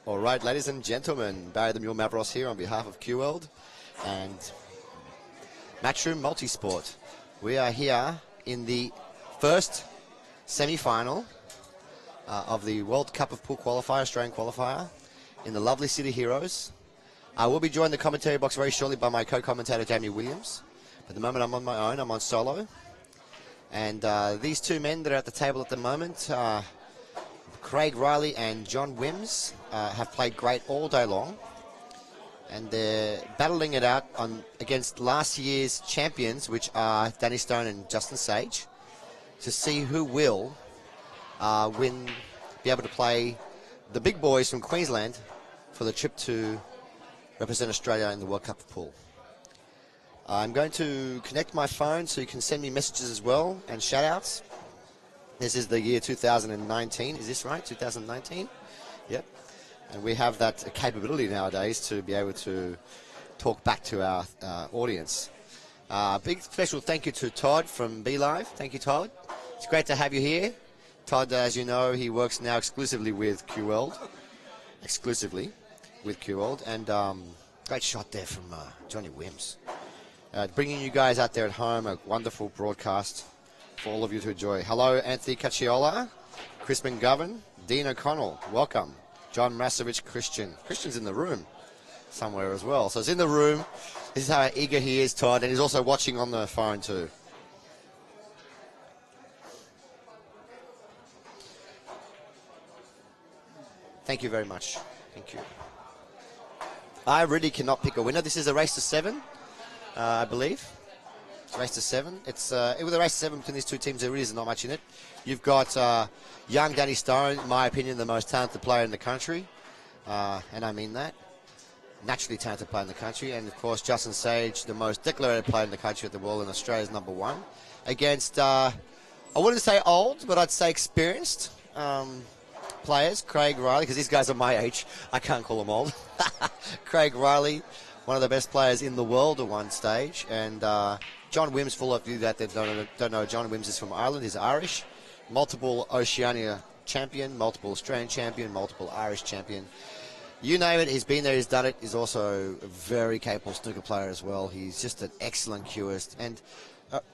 All right, ladies and gentlemen, Barry the Mule Mavros here on behalf of CueWorld and Matchroom Multisport. We are here in the first semi-final of the World Cup of Pool Qualifier, Australian Qualifier, in the lovely City Heroes. I will be joined in the commentary box very shortly by my co-commentator, Jamie Williams. At the moment, I'm on my own. I'm on solo. And these two men that are at the table at the moment, Craig Riley and John Wims, have played great all day long. And they're battling it out against last year's champions, which are Danny Stone and Justin Sage, to see who will be able to play the big boys from Queensland for the trip to represent Australia in the World Cup of Pool. I'm going to connect my phone so you can send me messages as well and shout-outs. This is the year 2019. Is this right? 2019? Yep. And we have that capability nowadays to be able to talk back to our audience. Big special thank you to Todd from BeLive. Thank you, Todd. It's great to have you here. Todd, as you know, he works now exclusively with CueWorld. Exclusively with CueWorld. And great shot there from Johnny Wims. Bringing you guys out there at home, a wonderful broadcast for all of you to enjoy. Hello, Anthony Cacciola, Chris McGovern, Dean O'Connell. Welcome. John Masovich, Christian. Christian's in the room somewhere as well. So it's in the room. This is how eager he is, Todd, and he's also watching on the phone too. Thank you very much. Thank you. I really cannot pick a winner. This is a race to 7, I believe. It's a race to 7. With a race to 7 between these two teams, there really is not much in it. You've got young Danny Stone, in my opinion, the most talented player in the country. And I mean that. Naturally talented player in the country. And, of course, Justin Sage, the most declarated player in the country at the world and Australia's #1. Against, I wouldn't say old, but I'd say experienced players. Craig Riley, because these guys are my age. I can't call them old. Craig Riley, one of the best players in the world at one stage. And John Wims, for all of you that don't know, John Wims is from Ireland. He's Irish. Multiple Oceania champion, multiple Australian champion, multiple Irish champion. You name it, he's been there, he's done it. He's also a very capable snooker player as well. He's just an excellent cueist and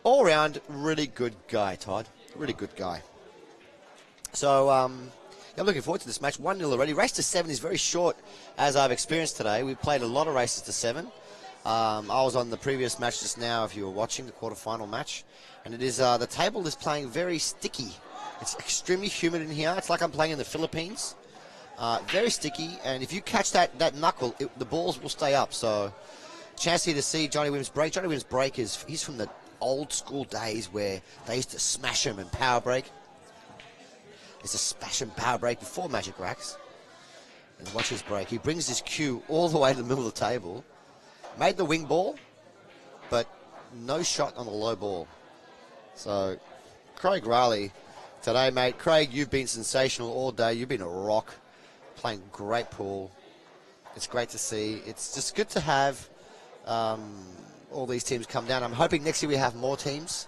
all-round really good guy, Todd. Really good guy. So I'm looking forward to this match. 1-0 already. Race to 7 is very short, as I've experienced today. We've played a lot of races to 7. I was on the previous match just now, if you were watching the quarterfinal match. And it is the table is playing very sticky. It's extremely humid in here. It's like I'm playing in the Philippines. Very sticky. And if you catch that knuckle, the balls will stay up. So chance here to see Johnny Wims break. Johnny Wims break he's from the old school days where they used to smash him and power break. It's a smash and power break before Magic Racks. And watch his break. He brings his cue all the way to the middle of the table. Made the wing ball, but no shot on the low ball. So, Craig Riley today, mate. Craig, you've been sensational all day. You've been a rock, playing great pool. It's great to see. It's just good to have all these teams come down. I'm hoping next year we have more teams.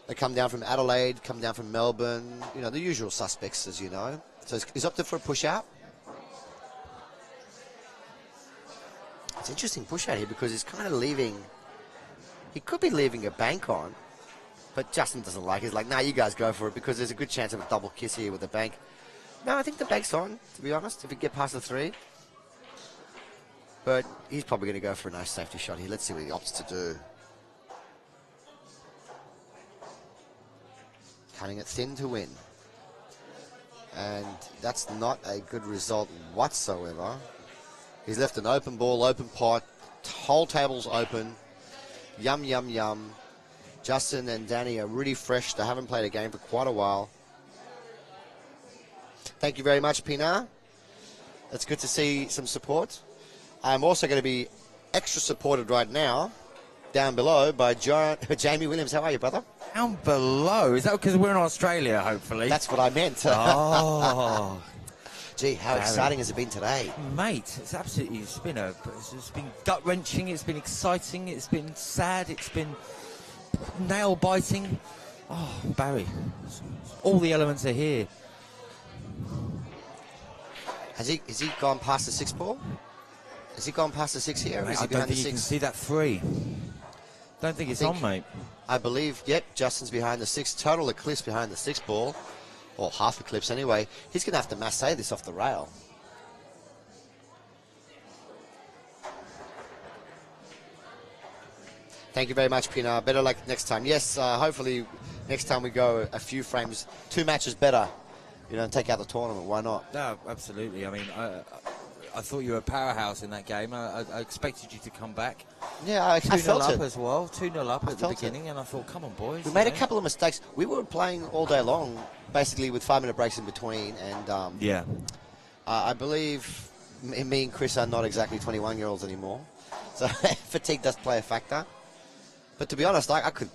They come down from Adelaide, come down from Melbourne. You know, the usual suspects, as you know. So he's opted for a push-out. It's an interesting push-out here because he's kind of leaving. He could be leaving a bank on, but Justin doesn't like it. He's like, nah, you guys go for it because there's a good chance of a double kiss here with the bank. No, I think the bank's on, to be honest, if we get past the 3. But he's probably going to go for a nice safety shot here. Let's see what he opts to do. Cutting it thin to win. And that's not a good result whatsoever. He's left an open ball, open pot, whole table's open. Yum, yum, yum. Justin and Danny are really fresh. They haven't played a game for quite a while. Thank you very much, Pinar. It's good to see some support. I'm also going to be extra supported right now, down below, by Jamie Williams. How are you, brother? Down below? Is that because we're in Australia, hopefully? That's what I meant. Oh. Gee, how exciting has it been today? Mate, it's been gut-wrenching, it's been exciting, it's been sad, it's been nail-biting. Oh, Barry, all the elements are here. Has he gone past the 6 ball? Has he gone past the 6 here? Or is I he don't behind think the you can 6? see that 3. Don't think it's on, mate. I believe, yep, Justin's behind the 6. Total eclipse behind the 6 ball. Or half eclipse anyway. He's going to have to masse this off the rail. Thank you very much, Pina. Better luck next time. Yes, hopefully next time we go a few frames, 2 matches better. And take out the tournament. Why not? No, absolutely. I mean, I thought you were a powerhouse in that game. I expected you to come back. Yeah, I 2-0 felt up it. as well. 2-0 up at the felt beginning, and I thought, come on, boys. We made a couple of mistakes. We were playing all day long, basically with 5-minute breaks in between. And yeah. I believe me and Chris are not exactly 21-year-olds anymore. So fatigue does play a factor. But to be honest, I could,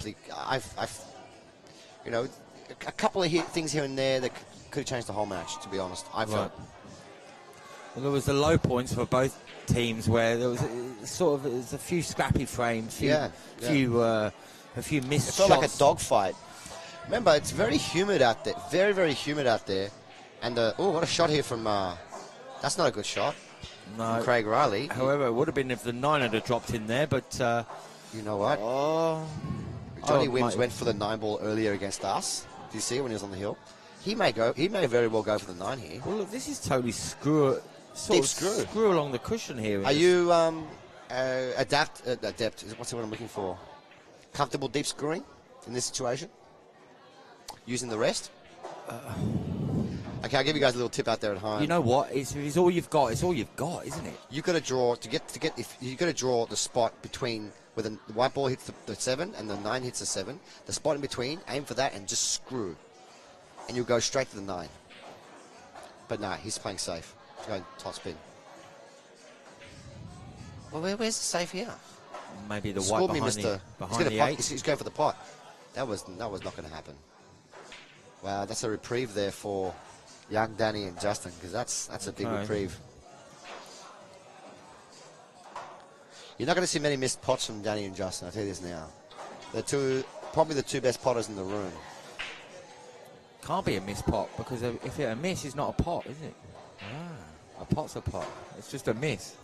a couple of things here and there that could have changed the whole match. To be honest, I felt. Well, there was the low points for both teams where there was a few scrappy frames, a few missed It felt shots. like a dogfight. Remember, it's very humid out there, very, very humid out there. And what a shot here from. That's not a good shot. No, from Craig Riley. However, it would have been if the 9 had dropped in there, but. You know what? Johnny Wims went for the 9 ball earlier against us. Do you see it when he was on the hill? He may very well go for the 9 here. Well, look, this is totally screw along the cushion here. Are you adept? What's the word I'm looking for? Comfortable deep screwing in this situation? Using the rest? Okay, I'll give you guys a little tip out there at home. You know what? It's all you've got. It's all you've got, isn't it? You've got to draw if you've got to draw the spot between where the white ball hits the 7 and the 9 hits the 7. The spot in between, aim for that and just screw, and you'll go straight to the 9. But no, he's playing safe. He's going top spin. Well, where's the safe here? Maybe the white behind the 8. He's going for the pot. That was not going to happen. Wow, that's a reprieve there for young Danny and Justin, because that's a big reprieve. You're not going to see many missed pots from Danny and Justin, I'll tell you this now. They're probably the 2 best potters in the room. Can't be a missed pot, because if it's a miss, it's not a pot, is it? A pot's a pot. It's just a miss.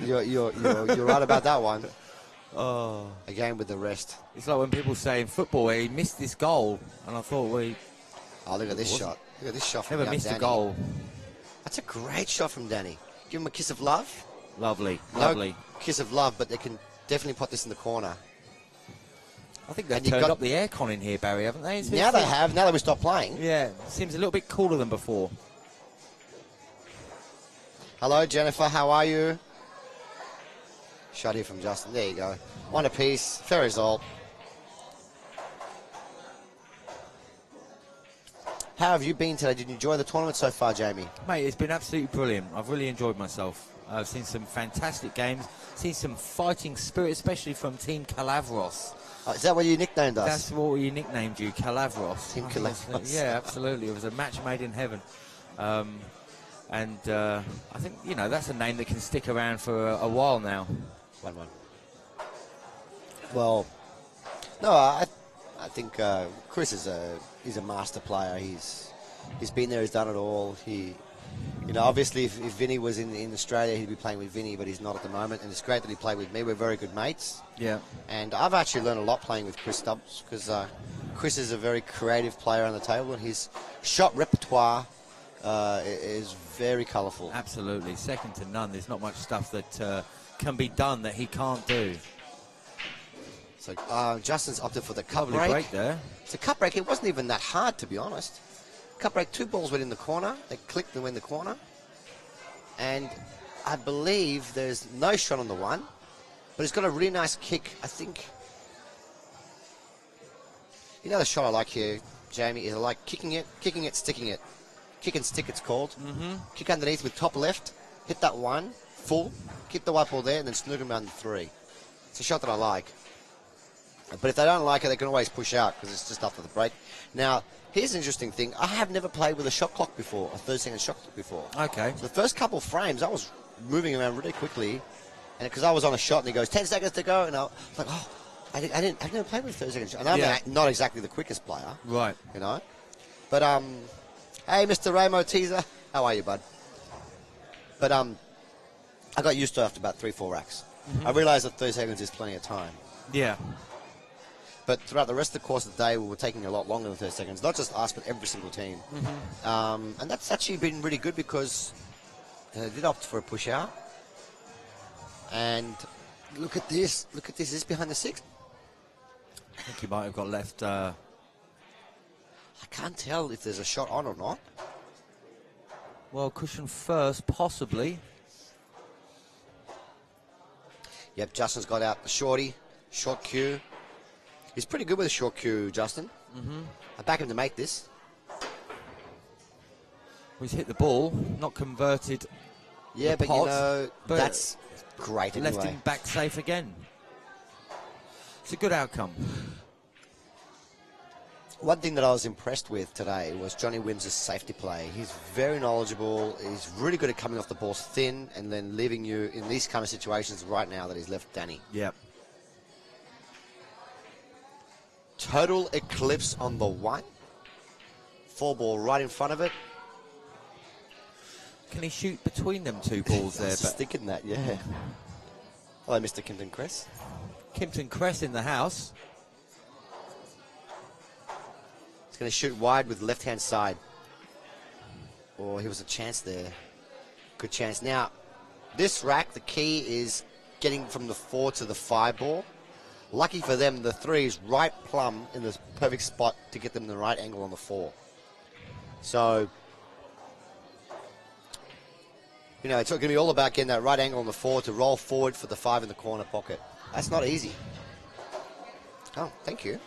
You're right about that one. Oh, again with the rest. It's like when people say in football, he missed this goal, and I thought, oh, look at this shot. Look at this shot from Never missed Danny. a goal. That's a great shot from Danny. Give him a kiss of love. Lovely. No kiss of love, but they can definitely put this in the corner. I think they've turned up the aircon in here, Barry, haven't they? Now they have. Now that we stopped playing. Yeah, seems a little bit cooler than before. Hello, Jennifer. How are you? Shot here from Justin. There you go. 1 apiece. Fair result. How have you been today? Did you enjoy the tournament so far, Jamie? Mate, it's been absolutely brilliant. I've really enjoyed myself. I've seen some fantastic games, seen some fighting spirit, especially from Team Calavros. Oh, is that what you nicknamed us? That's what we nicknamed you, Calavros. Team Calavros. Yeah, absolutely. It was a match made in heaven. I think, that's a name that can stick around for a while now. 1-1. Well, no, I think Chris is a master player. He's been there, he's done it all. Obviously if Vinny was in Australia, he'd be playing with Vinny, but he's not at the moment. And it's great that he played with me. We're very good mates. Yeah. And I've actually learned a lot playing with Chris Stubbs, because Chris is a very creative player on the table, and his shot repertoire is very colourful. Absolutely, second to none. There's not much stuff that can be done that he can't do. So Justin's opted for the cup Lovely break there. It's a cup break. It wasn't even that hard, to be honest. Cup break, 2 balls went in the corner. They clicked and went in the corner. And I believe there's no shot on the 1, but it's got a really nice kick. I think, the shot I like here, Jamie, is I like kicking it, sticking it. Kick and stick, it's called. Mm-hmm. Kick underneath with top left, hit that 1, full, keep the white ball there, and then snoot him around the 3. It's a shot that I like. But if they don't like it, they can always push out, because it's just after the break. Now, here's an interesting thing. I have never played with a shot clock before, a 30-second shot clock before. Okay. So the first couple of frames, I was moving around really quickly, and because I was on a shot, and he goes, 10 seconds to go, and I was like, I've never played with a 30-second shot. And I'm not exactly the quickest player. Right. But, hey, Mr. Ramo Teaser, How are you, bud? But I got used to it after about 3-4 racks. I realised that 30 seconds is plenty of time. Yeah. But throughout the rest of the course of the day, we were taking a lot longer than 30 seconds. Not just us, but every single team. And that's actually been really good because they did opt for a push out. And look at this. Look at this. Is this behind the 6? I think he might have got left. I can't tell if there's a shot on or not. Well, cushion first, possibly. Yep, Justin's got out the shorty. Short cue. He's pretty good with a short cue, Justin. I back him to make this. He's hit the ball, not converted. Yeah, but pot, you know, but that's great anyway. Left him back safe again. It's a good outcome. One thing that I was impressed with today was Johnny Wims' safety play. He's very knowledgeable. He's really good at coming off the balls thin and then leaving you in these kind of situations right now that he's left Danny. Yep. Total eclipse on the 1. 4 ball right in front of it. Can he shoot between them two balls there? I was just thinking that, yeah. Hello, Mr. Kimpton Cress. Kimpton Cress in the house. He's going to shoot wide with left-hand side. Oh, he was a chance there. Good chance. Now, this rack, the key is getting from the 4 to the 5 ball. Lucky for them, the 3 is right plumb in the perfect spot to get them the right angle on the 4. So, you know, it's going to be all about getting that right angle on the 4 to roll forward for the 5 in the corner pocket. That's not easy. Oh, thank you.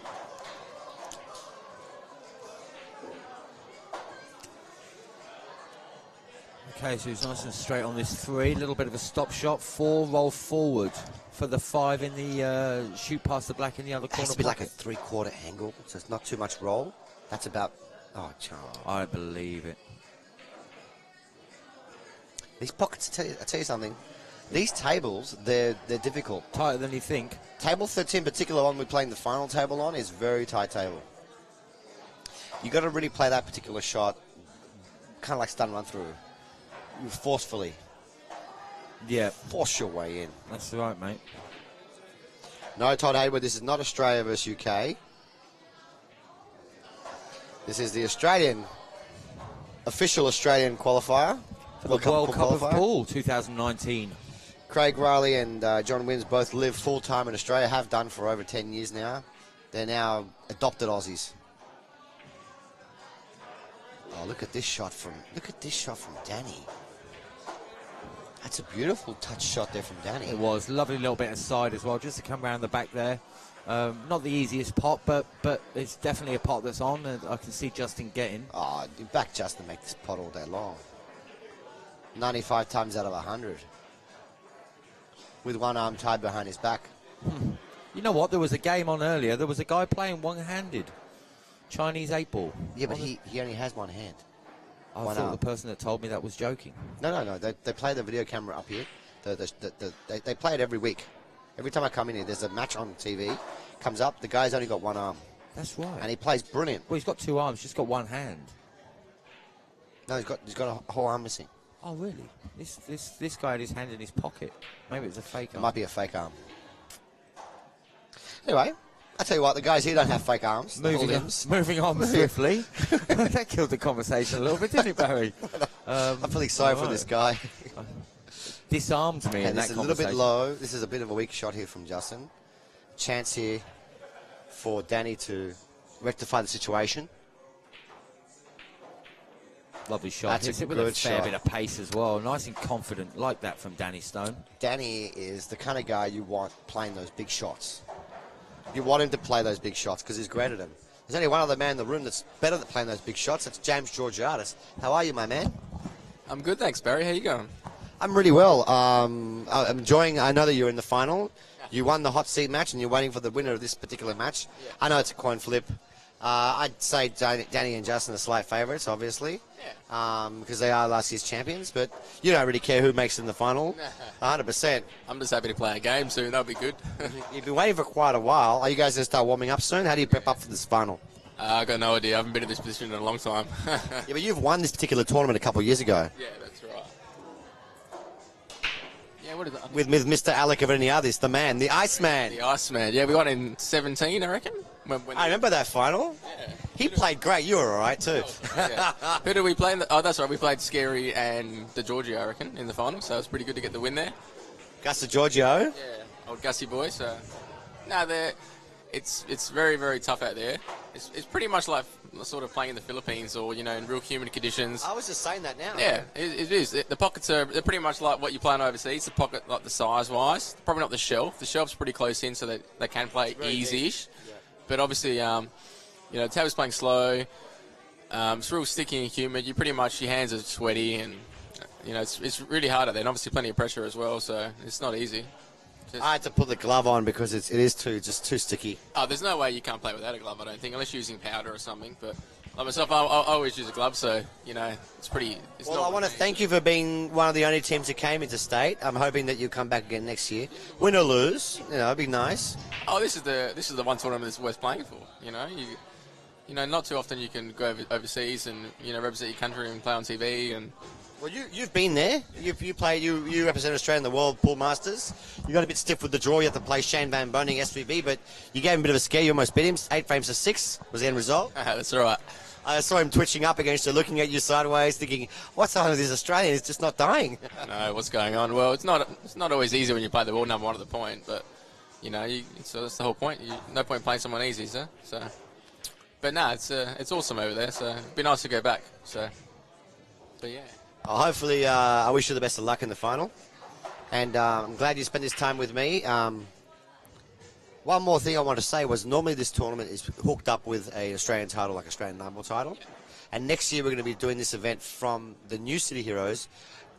Okay, so he's nice and straight on this 3. A little bit of a stop shot. 4, roll forward for the 5 in the shoot past the black in the other corner. It has to be like a 3/4 angle, so it's not too much roll. That's about... Oh, Charles. I believe it. These pockets, I tell you something. These tables, they're difficult. Tighter than you think. Table 13, particular one we're playing the final table on, is very tight table. You got to really play that particular shot, kind of like stun run through. Forcefully. Yeah. Force your way in. That's right, mate. No, Todd Hayward, this is not Australia versus UK. This is the official Australian qualifier. For the World Cup of Pool 2019. Craig Riley and John Wims both live full-time in Australia, have done for over 10 years now. They're now adopted Aussies. Oh, look at this shot from Danny. That's a beautiful touch shot there from Danny. It was. Lovely little bit of side as well, just to come around the back there. Not the easiest pot, but it's definitely a pot that's on, and I can see Justin getting. Oh, you back Justin make this pot all day long. 95 times out of 100. With one arm tied behind his back. You know what? There was a game on earlier. There was a guy playing one-handed. Chinese 8-ball. Yeah, but he only has one hand. I thought the person that told me that was joking. No. They play the video camera up here. They play it every week. Every time I come in here, there's a match on TV. Comes up, the guy's only got one arm. That's right. And he plays brilliant. Well, he's got 2 arms, just got 1 hand. No, he's got a whole arm missing. Oh, really? This guy had his hand in his pocket. Maybe it's a fake arm. It might be a fake arm. Anyway, I tell you what, the guys here don't have fake arms. Moving on swiftly. That killed the conversation a little bit, didn't it, Barry? I'm feeling sorry for this guy. Disarmed me in that conversation. This is a little bit low. This is a bit of a weak shot here from Justin. Chance here for Danny to rectify the situation. Lovely shot. That's a with good a fair shot. bit of pace as well. Nice and confident, like that from Danny Stone. Danny is the kind of guy you want playing those big shots. You want him to play those big shots because he's great at them. There's only one other man in the room that's better at playing those big shots. That's James Georgiadis. How are you, my man? I'm good, thanks, Barry. How you going? I'm really well. I'm enjoying. I know that you're in the final. You won the hot seat match, and you're waiting for the winner of this particular match. Yeah. I know it's a coin flip. I'd say Danny and Justin are slight favourites, obviously, because they are last year's champions. But you don't really care who makes it in the final, 100%. I'm just happy to play a game soon. That'll be good. You've been waiting for quite a while. Are you guys going to start warming up soon? How do you prep up for this final? I got no idea. I haven't been in this position in a long time. Yeah, but you've won this particular tournament a couple of years ago. Yeah, that's right. Yeah, what is that? With Mr. Alec Aveniadis, the man, the Iceman. The Iceman. Yeah, we won in 17, I reckon. I remember that final. Yeah. He played great. You were all right, too. Yeah. Who did we play? Oh, that's right. We played Scary and DeGiorgio, I reckon, in the final. So it was pretty good to get the win there. Gus Giorgio. Yeah, old Gussie boy. So, no, it's very, very tough out there. It's pretty much like sort of playing in the Philippines or, in real humid conditions. I was just saying that now. Yeah, it is. The pockets they're pretty much like what you're playing overseas. The pocket, like the size-wise, probably not the shelf. The shelf's pretty close in, so that they can play easy-ish. Yeah. But obviously, the table's playing slow. It's real sticky and humid. You pretty much, your hands are sweaty, and it's really hard out there. And obviously, plenty of pressure as well, so it's not easy. I had to put the glove on because it is too sticky. Oh, there's no way you can't play without a glove, I don't think, unless you're using powder or something. But like myself, I always use a glove, so, it's pretty... Well, I want to thank you for being one of the only teams that came into state. I'm hoping that you come back again next year. Win or lose, it'd be nice. Oh, this is the one tournament that's worth playing for, not too often you can go overseas and, represent your country and play on TV and... Well, you've been there. You represent Australia in the World Pool Masters. You got a bit stiff with the draw. You had to play Shane Van Boning, SVB, but you gave him a bit of a scare. You almost beat him. 8 frames to 6 was the end result. That's all right. I saw him twitching up against you, looking at you sideways, thinking, "What's on with this Australian? He's just not dying." No, what's going on? Well, it's not always easy when you play the world number one at the point, but so that's the whole point. No point playing someone easy, so. But no, it's awesome over there. So it'd be nice to go back. So, but yeah. Hopefully, I wish you the best of luck in the final. And I'm glad you spent this time with me. One more thing I want to say was normally this tournament is hooked up with an Australian title, like Australian number title. Yeah. And next year we're going to be doing this event from the new City Heroes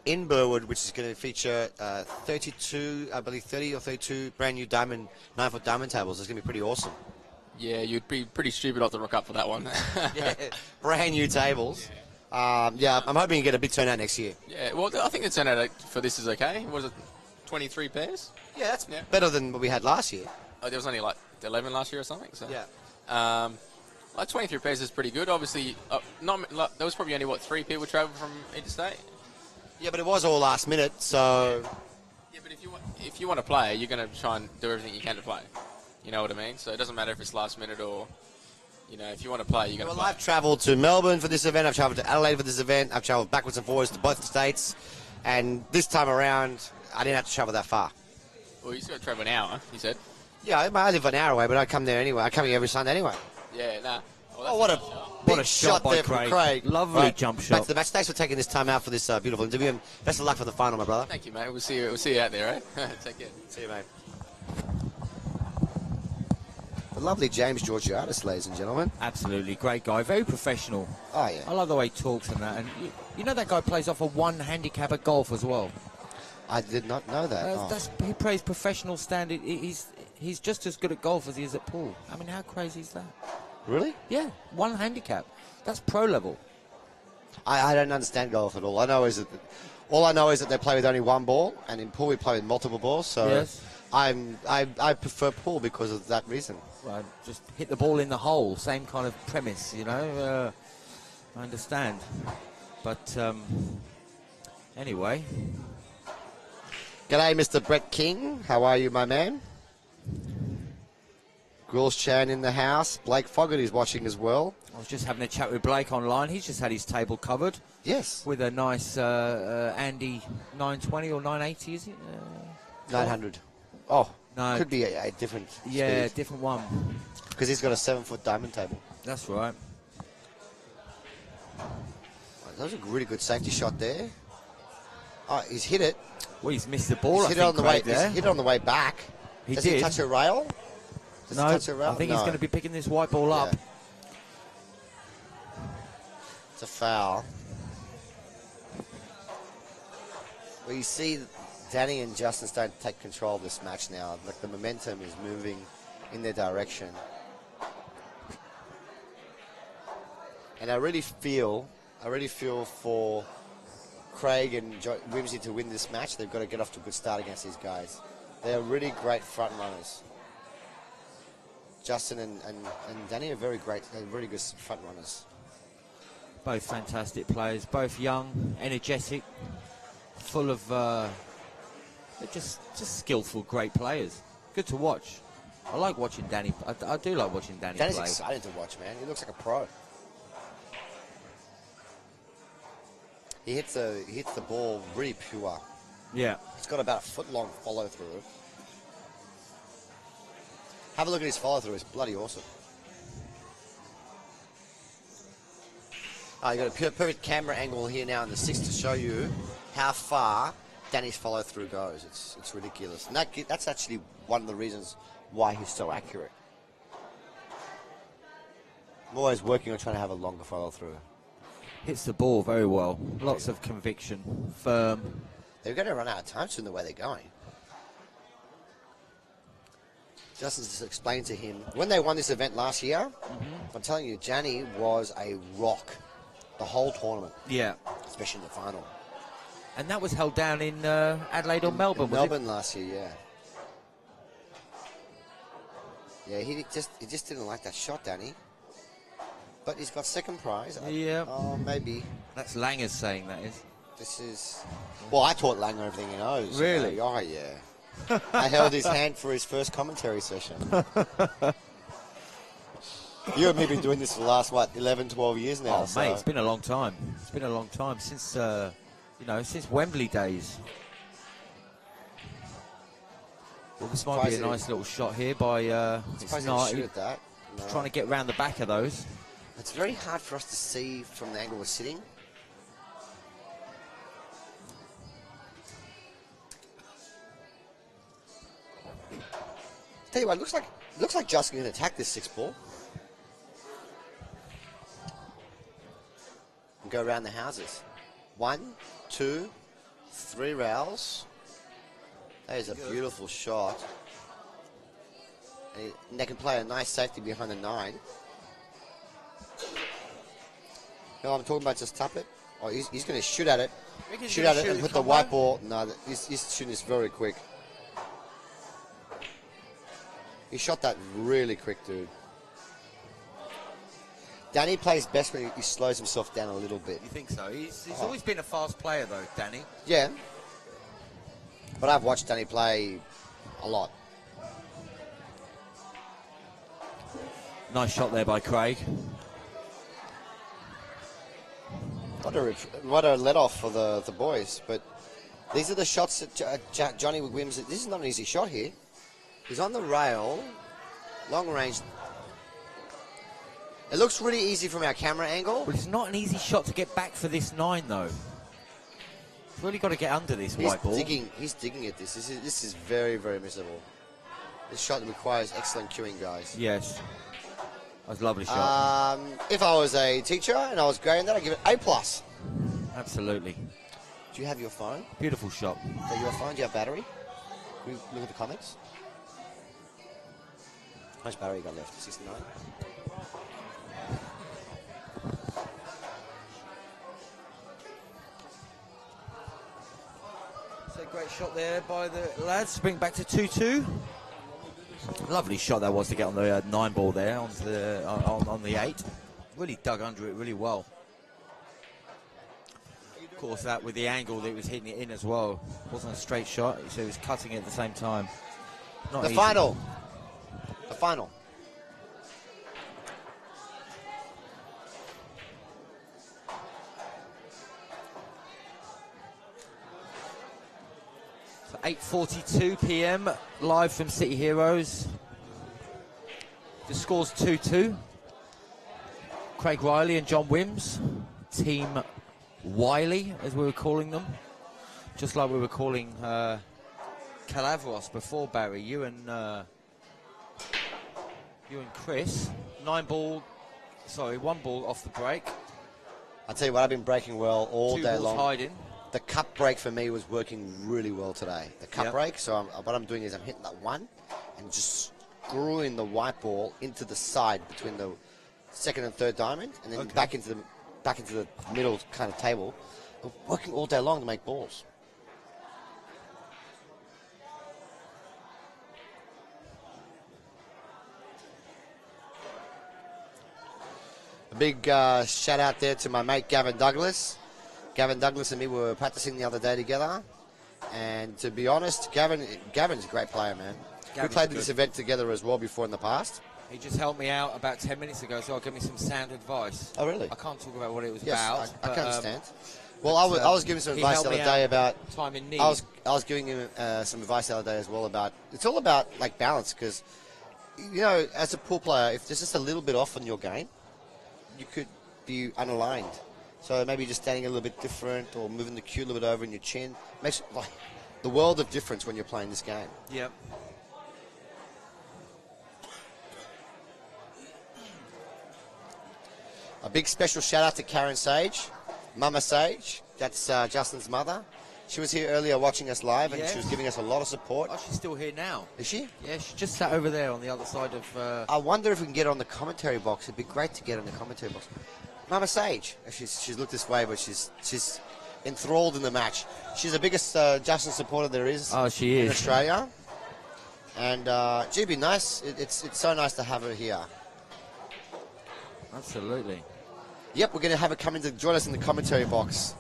in Burwood, which is going to feature 32, I believe 30 or 32 brand new 9-foot diamond tables. It's going to be pretty awesome. Yeah, you'd be pretty stupid not to rock up for that one. Yeah, brand new tables. Yeah. I'm hoping you get a big turnout next year. Yeah, well, I think the turnout for this is okay. Was it 23 pairs? Yeah, that's better than what we had last year. Oh, there was only like 11 last year or something. So. Yeah. Like 23 pairs is pretty good. Obviously, there was probably only 3 people travel from interstate. Yeah, but it was all last minute, so. Yeah, but if you want to play, you're going to try and do everything you can to play. You know what I mean? So it doesn't matter if it's last minute or. If you want to play, you're going to play. I've travelled to Melbourne for this event. I've travelled to Adelaide for this event. I've travelled backwards and forwards to both states. And this time around, I didn't have to travel that far. Well, you still got to travel an hour, you said? Yeah, I live an hour away, but I come there anyway. I come here every Sunday anyway. Yeah, nah. Well, what a shot there from Craig. Lovely jump shot. Back to the match. Thanks for taking this time out for this beautiful interview. And best of luck for the final, my brother. Thank you, mate. We'll see you out there, eh? Take care. See you, mate. The lovely James Georgiadis, ladies and gentlemen. Absolutely, great guy, very professional. Oh, yeah. I love the way he talks and that. And you know that guy plays off a 1 handicap at golf as well. I did not know that. He plays professional standard. He's just as good at golf as he is at pool. I mean, how crazy is that? Really? Yeah, 1 handicap. That's pro level. I don't understand golf at all. All I know is that they play with only 1 ball, and in pool we play with multiple balls. So yes. I prefer pool because of that reason. Well, just hit the ball in the hole. Same kind of premise, I understand. But anyway. G'day, Mr. Brett King. How are you, my man? Grills Chan in the house. Blake Fogarty's watching as well. I was just having a chat with Blake online. He's just had his table covered. Yes. With a nice Andy 920 or 980, is it? 900. Oh, no. Could be a different speed. Different one. Because he's got a 7-foot diamond table. That's right. That was a really good safety shot there. Oh, he's hit it. Well, he's missed the ball, He's hit it on the way back. Does he touch a rail? No, I think he's going to be picking this white ball up. It's a foul. Well, you see Danny and Justin starting to take control of this match now. Like, the momentum is moving in their direction. And I really feel for Craig and Wimsy to win this match. They've got to get off to a good start against these guys. They are really great front runners. Justin and Danny are very great, really good front runners. Both fantastic players, both young, energetic, full of they're just skillful, great players. Good to watch. I like watching Danny. I do like watching Danny play. Danny's exciting to watch, man. He looks like a pro. He hits the ball really pure. Yeah. He's got about a foot-long follow-through. Have a look at his follow-through. It's bloody awesome. You got a perfect camera angle here now in the 6 to show you how far Danny's follow-through goes. It's ridiculous. And that's actually one of the reasons why he's so accurate. I'm always working on trying to have a longer follow-through. Hits the ball very well. Lots of conviction. Firm. They're going to run out of time soon the way they're going. Justin just explained to him, when they won this event last year, I'm telling you, Gianni was a rock the whole tournament. Yeah. Especially in the final. And that was held down in Adelaide or Melbourne, in Melbourne last year, yeah. Yeah, he just didn't like that shot, Danny. But he's got second prize. Yeah. Oh, maybe. That's Langer's saying that is. This is... Well, I taught Langer everything he knows. Really? You know? Oh, yeah. I held his hand for his first commentary session. You and me have been doing this for the last, 11, 12 years now. Oh, mate, it's been a long time. It's been a long time since, since Wembley days. Well, this might be a nice little shot here by it's not shoot at that. No. Trying to get round the back of those. It's very hard for us to see from the angle we're sitting. Tell you what, it looks like Justin can attack this 6 ball. And go around the houses. 1, 2, 3 rails. That is a beautiful shot. And they can play a nice safety behind the 9. No, I'm talking about just tap it. Oh, he's going to shoot at it. Shoot at it and put the white ball. No, he's shooting this very quick. He shot that really quick, dude. Danny plays best when he slows himself down a little bit. You think so? He's always been a fast player, though, Danny. Yeah. But I've watched Danny play a lot. Nice shot there by Craig. What a let-off for the boys. But these are the shots that Johnny Wims... This is not an easy shot here. He's on the rail, long range. It looks really easy from our camera angle. But it's not an easy shot to get back for this 9, though. He's really got to get under this white ball. He's digging at this. This is very, very missable. This shot requires excellent cueing, guys. Yes. That was a lovely shot. If I was a teacher and I was grading that, I'd give it A+. Absolutely. Do you have your phone? Beautiful shot. Is that your phone? Do you have battery? Can we look at the comments? How much battery you got left? 69? So great shot there by the lads. Bring back to 2-2. Lovely shot that was to get on the 9 ball there onto on the 8. Really dug under it really well. Of course, that with the angle that he was hitting it in as well. Wasn't a straight shot, so he was cutting it at the same time. Not The easy. final. The final. So 8:42 p.m. live from City Heroes. The score's 2-2. Craig Riley and John Wims, Team Wiley, as we were calling them, just like we were calling Calavros before, Barry. You and Chris. 1 ball off the break. I'll tell you what, I've been breaking well all 2 day balls long. hiding. The cup break for me was working really well today. The cup break, so what I'm doing is I'm hitting that 1 and just screwing the white ball into the side between the 2nd and 3rd diamond, and then back into the middle kind of table. I'm working all day long to make balls. Big shout out there to my mate Gavin Douglas. Gavin Douglas and me were practicing the other day together. And to be honest, Gavin's a great player, man. Gavin's we played good. this event together as well before in the past. He just helped me out about 10 minutes ago, so I'll give me some sound advice. Oh, really? I can't talk about what it was Yes, about. I but, can understand. Well, I was giving some he advice helped the other me day out about. time in need. I was giving him some advice the other day as well about. It's all about like balance because, you know, as a pool player, if there's just a little bit off on your game, you could be unaligned. So maybe just standing a little bit different or moving the cue a little bit over in your chin makes like the world of difference when you're playing this game. Yep. A big special shout out to Karen Sage, Mama Sage. That's Justin's mother. She was here earlier watching us live, and Yes. she was giving us a lot of support. Oh, she's still here now. Is she? Yeah, she just sat over there on the other side of... I wonder if we can get her on the commentary box. It'd be great to get her on the commentary box. Mama Sage. She's looked this way, but she's enthralled in the match. She's the biggest Justin supporter there is. Oh, she in is. Australia. And gee, it'd be nice. It's so nice to have her here. Absolutely. Yep, we're going to have her come in to join us in the commentary box.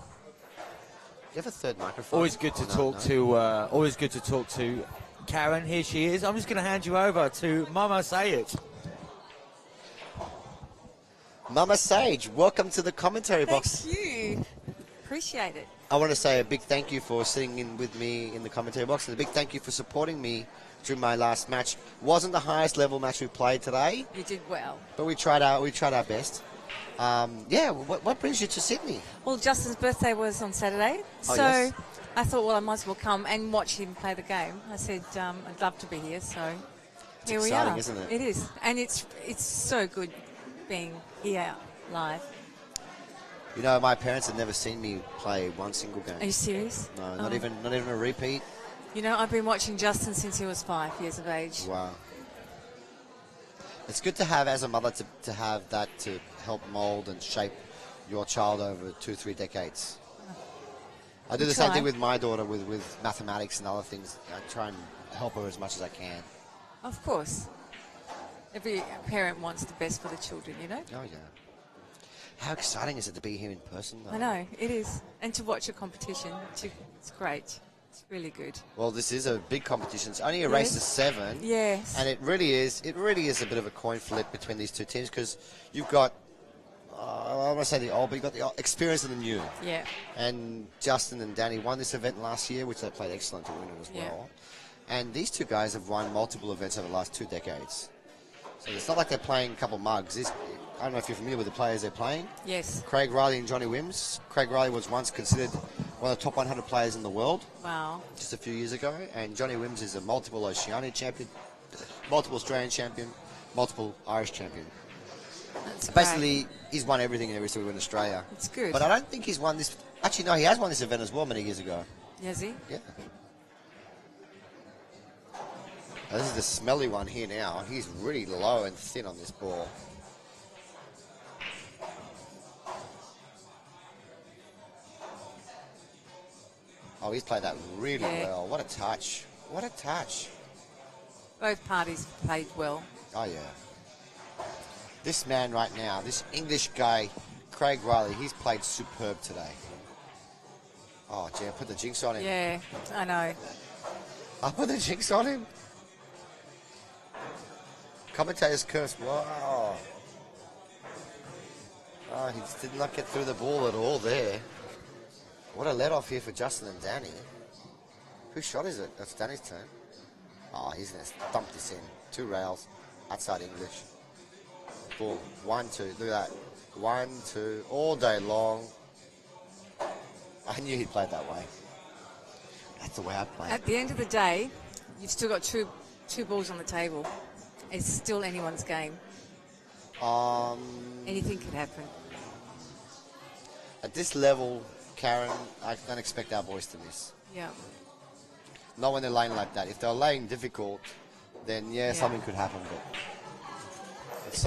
Do you have a third microphone? Always good to Always good to talk to Karen. Here she is. I'm just going to hand you over to Mama Sajich. Mama Sage, welcome to the commentary box. Thank you. Appreciate it. I want to say a big thank you for sitting in with me in the commentary box, and a big thank you for supporting me during my last match. Wasn't the highest level match we played today, You did well. but we tried our best. What brings you to Sydney? Well, Justin's birthday was on Saturday, Oh, so yes. I thought, well, I might as well come and watch him play the game. I said, I'd love to be here, so here we exciting, are. isn't it? It is, and it's so good being here live. You know, my parents had never seen me play one single game. Are you serious? No, Oh. not even a repeat. You know, I've been watching Justin since he was 5 years of age. Wow. It's good to have, as a mother, to have that to help mould and shape your child over 2-3 decades. I do We the same try. thing with my daughter with mathematics and other things. I try and help her as much as I can. Of course. Every parent wants the best for the children, you know? Oh, yeah. How exciting is it to be here in person, though? I know, it is. And to watch a competition, it's great. It's really good. Well, this is a big competition. It's only a race of 7. Yes. And it really is a bit of a coin flip between these two teams because you've got, I don't want to say the old, but you've got the experience and the new. Yeah. And Justin and Danny won this event last year, which they played excellent to win it as Yeah. well. And these two guys have won multiple events over the last 2 decades. So it's not like they're playing a couple mugs. I don't know if you're familiar with the players they're playing. Yes. Craig Riley and Johnny Wims. Craig Riley was once considered one of the top 100 players in the world Wow. just a few years ago. And Johnny Wims is a multiple Oceania champion, multiple Australian champion, multiple Irish champion. That's Basically, he's won everything in every single in Australia. It's good. But I don't think he's won this. Actually, no, he has won this event as well many years ago. great. Is he? Yeah. Now, this is the smelly one here now. He's really low and thin on this ball. Oh, he's played that really Yeah. well. What a touch. What a touch. Both parties played well. Oh, yeah. This man right now, this English guy, Craig Riley, he's played superb today. Oh, gee, I put the jinx on him. Yeah, I know. I put the jinx on him. Commentator's curse. Wow. Oh, he just did not get through the ball at all there. What a let off here for Justin and Danny. Whose shot is it? That's Danny's turn. Oh, he's going to thump this in. 2 rails. Outside English. Boom. 1, 2. Look at that. 1, 2. All day long. I knew he'd play it that way. That's the way I play. At the end of the day, you've still got two balls on the table. It's still anyone's game. Anything could happen. At this level, Karen, I don't expect our boys to miss. Yeah. Not when they're laying like that. If they're laying difficult, then yeah, something could happen. But it's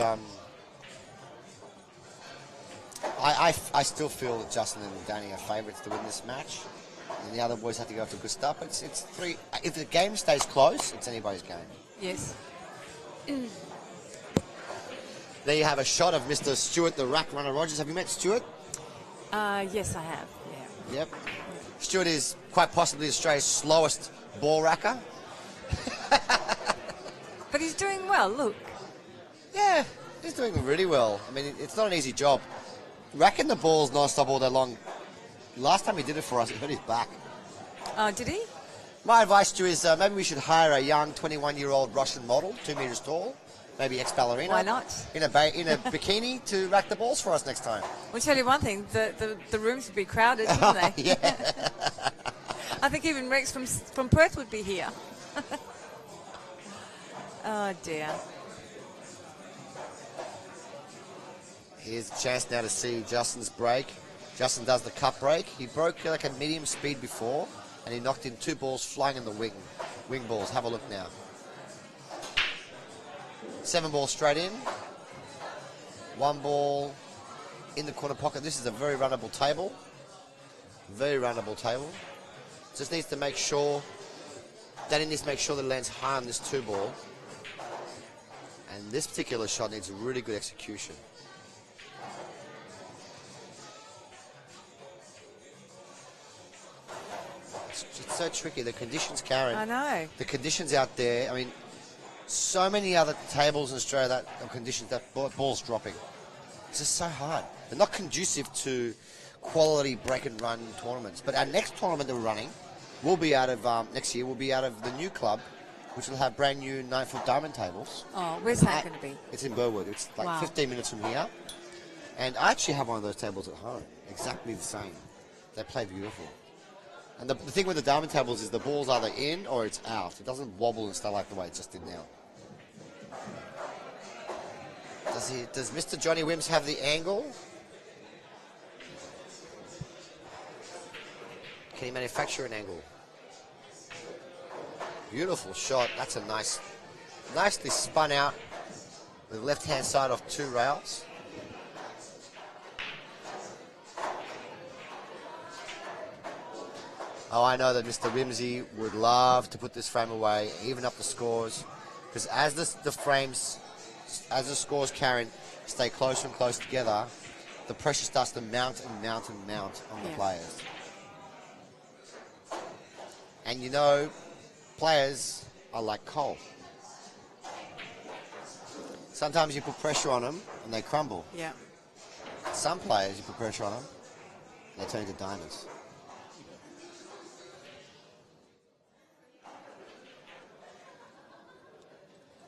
I still feel that Justin and Danny are favourites to win this match, and the other boys have to go for a good start. But it's 3. If the game stays close, it's anybody's game. Yes. There you have a shot of Mr. Stuart, the rack runner Rogers. Have you met Stuart? Yes, I have. Yeah. Yep. Stuart is quite possibly Australia's slowest ball racker. But he's doing well. Look. Yeah, he's doing really well. I mean, it's not an easy job. Racking the balls non-stop all day long. Last time he did it for us, he hurt his back. Did he? My advice to you is maybe we should hire a young 21-year-old Russian model, 2 meters tall, maybe ex-ballerina. Why not? In a bikini to rack the balls for us next time. We'll tell you one thing, the rooms would be crowded, wouldn't they? Yeah. I think even Rex from Perth would be here. Oh, dear. Here's a chance now to see Justin's break. Justin does the cut break. He broke like a medium speed before, and he knocked in 2 balls flying in the wing balls. Have a look now. 7 balls straight in. 1 ball in the corner pocket. This is a very runnable table. Very runnable table. Just needs to make sure, Danny needs to make sure that it lands high on this 2 ball. And this particular shot needs really good execution. It's so tricky. The conditions, Karen. I know. The conditions out there. I mean, so many other tables in Australia that are conditions that ball's dropping. It's just so hard. They're not conducive to quality break and run tournaments. But our next tournament that we're running will be out of next year. Will be out of the new club, which will have brand new 9-foot diamond tables. Oh, where's that going to be? It's in Burwood. It's like 15 minutes from here. And I actually have one of those tables at home. Exactly the same. They play beautiful. And the thing with the diamond tables is the ball's either in or it's out. It doesn't wobble and stuff like the way it just did now. Does Mr. Johnny Wims have the angle? Can he manufacture an angle? Beautiful shot. That's a nicely spun out with the left-hand side of 2 rails. Oh, I know that Mr. Rimsey would love to put this frame away, even up the scores, because as the scores, Karen, stay closer and closer together, the pressure starts to mount and mount and mount on the players. And you know, players are like coal. Sometimes you put pressure on them and they crumble. Yeah. Some players, you put pressure on them, they turn into diamonds.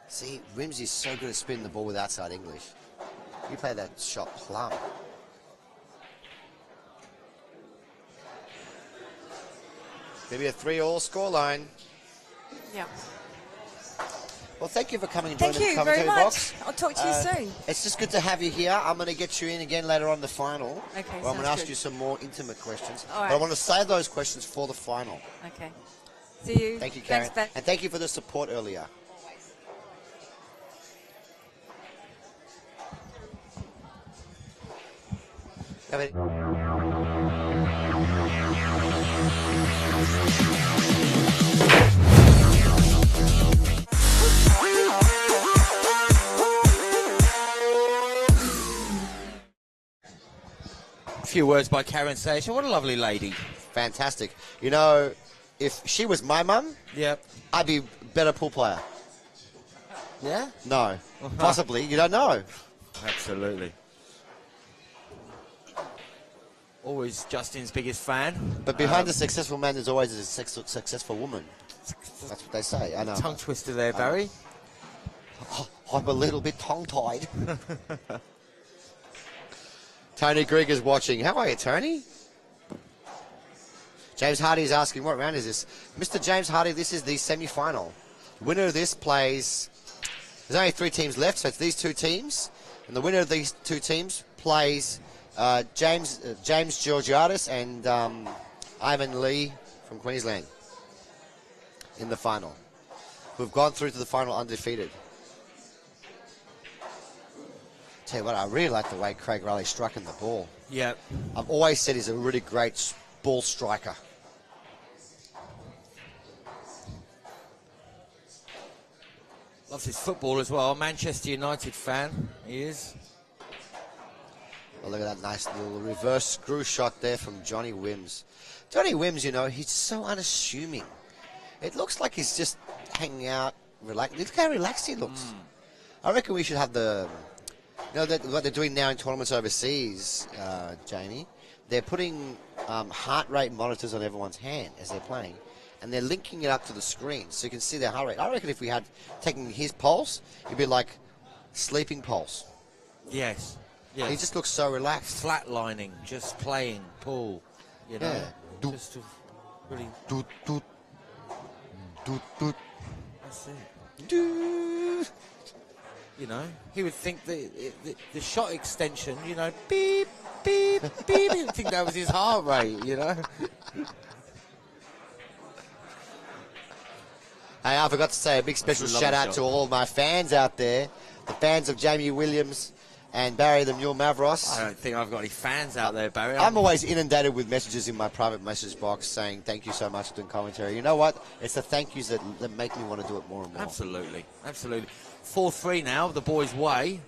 See, Rimsey's so good at spinning the ball with outside English. You play that shot plumb. Maybe a 3-all scoreline. Yeah. Well, thank you for coming and joining Thank the you commentary very much. box. I'll talk to you soon. It's just good to have you here. I'm going to get you in again later on the final. Okay, where I'm sounds going to ask good. you some more intimate questions. All right. But I want to save those questions for the final. Okay. See you. Thank you, Karen. Thanks, Beth. And thank you for the support earlier. Have it. A few words by Karen Sajich. What a lovely lady. Fantastic. You know, if she was my mum, Yep. I'd be a better pool player. Yeah? No. Possibly. You don't know. Absolutely. Always Justin's biggest fan. But behind a successful man, there's always a successful woman. That's what they say. I know. Tongue twister there, Barry. I'm a little bit tongue-tied. Tony Grigg is watching. How are you, Tony? James Hardy is asking, what round is this? Mr. James Hardy, this is the semi-final. The winner of this plays... There's only 3 teams left, so it's these 2 teams. And the winner of these 2 teams plays James Georgiadis and Ivan Lee from Queensland in the final, who've gone through to the final undefeated. Tell you what, I really like the way Craig Riley's striking the ball. Yep. I've always said he's a really great ball striker. Loves his football as well. Manchester United fan, he is. Well, look at that nice little reverse screw shot there from Johnny Wims. Johnny Wims, you know, he's so unassuming. It looks like he's just hanging out, relaxed. Look how relaxed he looks. I reckon we should have what they're doing now in tournaments overseas, Jamie. They're putting heart rate monitors on everyone's hand as they're playing, and they're linking it up to the screen so you can see their heart rate. I reckon if we had taken his pulse, it'd be like sleeping pulse. Yes. Yes. He just looks so relaxed. Flatlining, just playing pool, you know. Yeah. Just to really. Doot, doot. Doot, doot. That's it. Doot. You know, he would think the shot extension, you know, beep, beep, beep. He would think that was his heart rate, you know. Hey, I forgot to say a big special shout out to all my fans out there, the fans of Jamie Williams and Barry the Mule Mavros. I don't think I've got any fans out there, Barry. I'm always inundated with messages in my private message box saying thank you so much for doing commentary. You know what? It's the thank yous that make me want to do it more and more. Absolutely, absolutely. 4-3 now, the boys' way.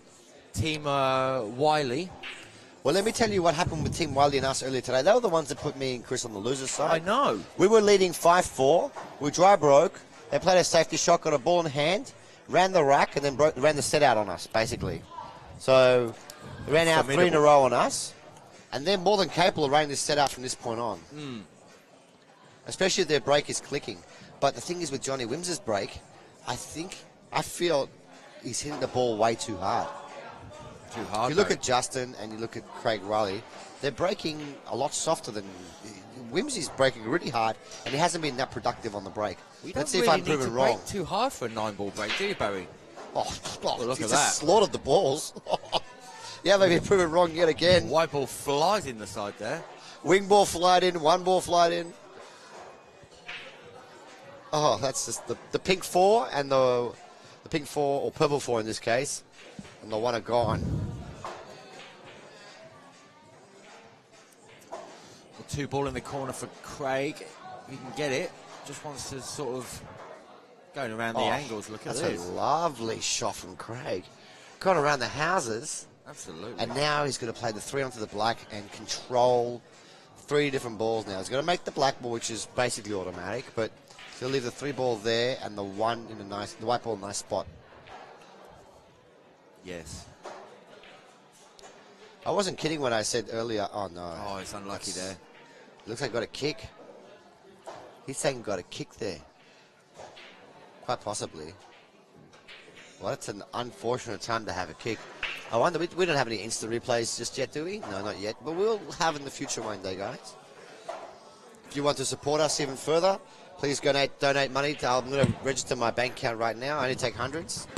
Team Wiley. Well, let me tell you what happened with Team Wiley and us earlier today. They were the ones that put me and Chris on the loser's side. I know. We were leading 5-4. We dry broke. They played a safety shot, got a ball in hand, ran the rack, and then ran the set out on us, basically. So, they ran out 3 in a row on us, and they're more than capable of running this set out from this point on. Especially if their break is clicking. But the thing is with Johnny Wims' break, I feel he's hitting the ball way too hard. Too hard. You look at Justin and you look at Craig Riley, they're breaking a lot softer than Wims is breaking really hard, and he hasn't been that productive on the break. Let's see if I'm proven wrong. Break too hard for a 9-ball break, do you, Barry? Oh, look he at just that. slaughtered the balls. Yeah, maybe proven wrong yet again. White ball flies in the side there. Wing ball flied in, one ball flied in. Oh, that's just the pink 4 and the pink 4, or purple 4 in this case, and the one are gone. The 2-ball in the corner for Craig. He can get it. Just wants to sort of going around the angles. Look at that's this. That's a lovely shot from Craig. Gone around the houses. Absolutely. And now he's going to play the 3 onto the black and control 3 different balls now. He's going to make the black ball, which is basically automatic, but he'll leave the 3 ball there and the 1 in the white ball in a nice spot. Yes. I wasn't kidding when I said earlier, oh no. Oh, it's unlucky there. Looks like he got a kick. He's saying he got a kick there. Quite possibly. Well, it's an unfortunate time to have a kick. I wonder, we don't have any instant replays just yet, do we? No, not yet. But we'll have in the future one day, guys. If you want to support us even further, please donate money. I'm going to register my bank account right now. I only take hundreds.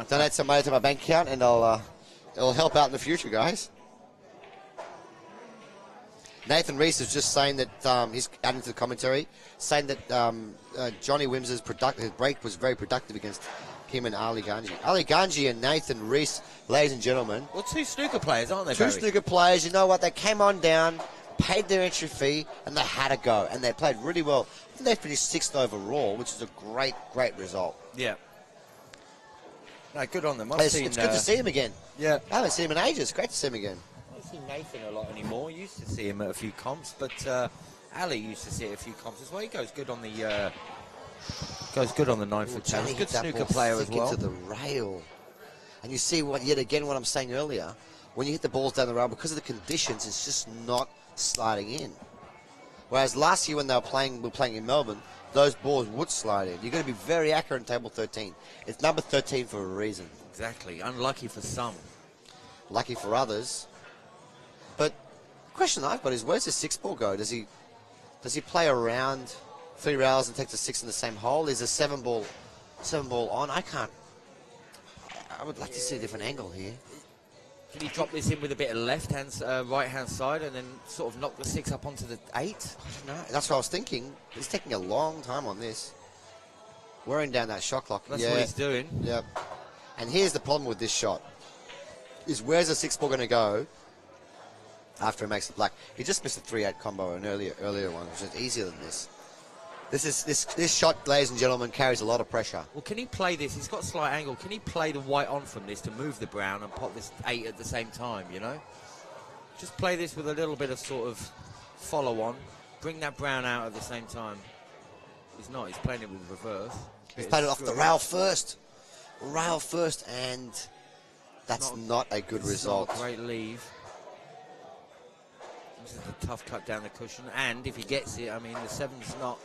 Donate some money to my bank account, and it'll help out in the future, guys. Nathan Reese is just saying that he's adding to the commentary, saying that Johnny Wims' break was very productive against him and Ali Ganji. Ali Ganji and Nathan Reese, ladies and gentlemen. Well, 2 snooker players, aren't they, Two Barry? snooker players. You know what? They came on down, paid their entry fee, and they had to go. And they played really well. I think they finished 6th overall, which is a great, great result. Yeah. No, good on them. It's good to see him again. Yeah. I haven't seen him in ages. Great to see him again. I don't see Nathan a lot anymore. Used to see him at a few comps, but Ali used to see it at a few comps as well. He goes good on the 9-foot challenge. Good snooker player as well. Into the rail, and you see what I'm saying earlier. When you hit the balls down the rail, because of the conditions, it's just not sliding in. Whereas last year when we were playing in Melbourne, those balls would slide in. You're going to be very accurate in table 13. It's number 13 for a reason. Exactly. Unlucky for some. Lucky for others. But the question I've got is, where's the 6-ball go? Does he play around 3 rails and take the 6 in the same hole? Is a 7-ball on? I would like to see a different angle here. Can he drop this in with a bit of right-hand side and then sort of knock the 6 up onto the 8? I don't know. That's what I was thinking. He's taking a long time on this. Wearing down that shot clock. That's what he's doing. Yep. And here's the problem with this shot. Is where's the 6-ball going to go after he makes the black? He just missed a 3-8 combo, an earlier one, which is easier than this. This shot, ladies and gentlemen, carries a lot of pressure. Well, can he play this? He's got a slight angle. Can he play the white on from this to move the brown and pop this 8 at the same time, you know? Just play this with a little bit of sort of follow-on. Bring that brown out at the same time. He's not. He's playing it with reverse. He's played it off the rail first. Rail first, and that's not a good result. Not a great leave. This is a tough cut down the cushion. And if he gets it, I mean, the 7's not...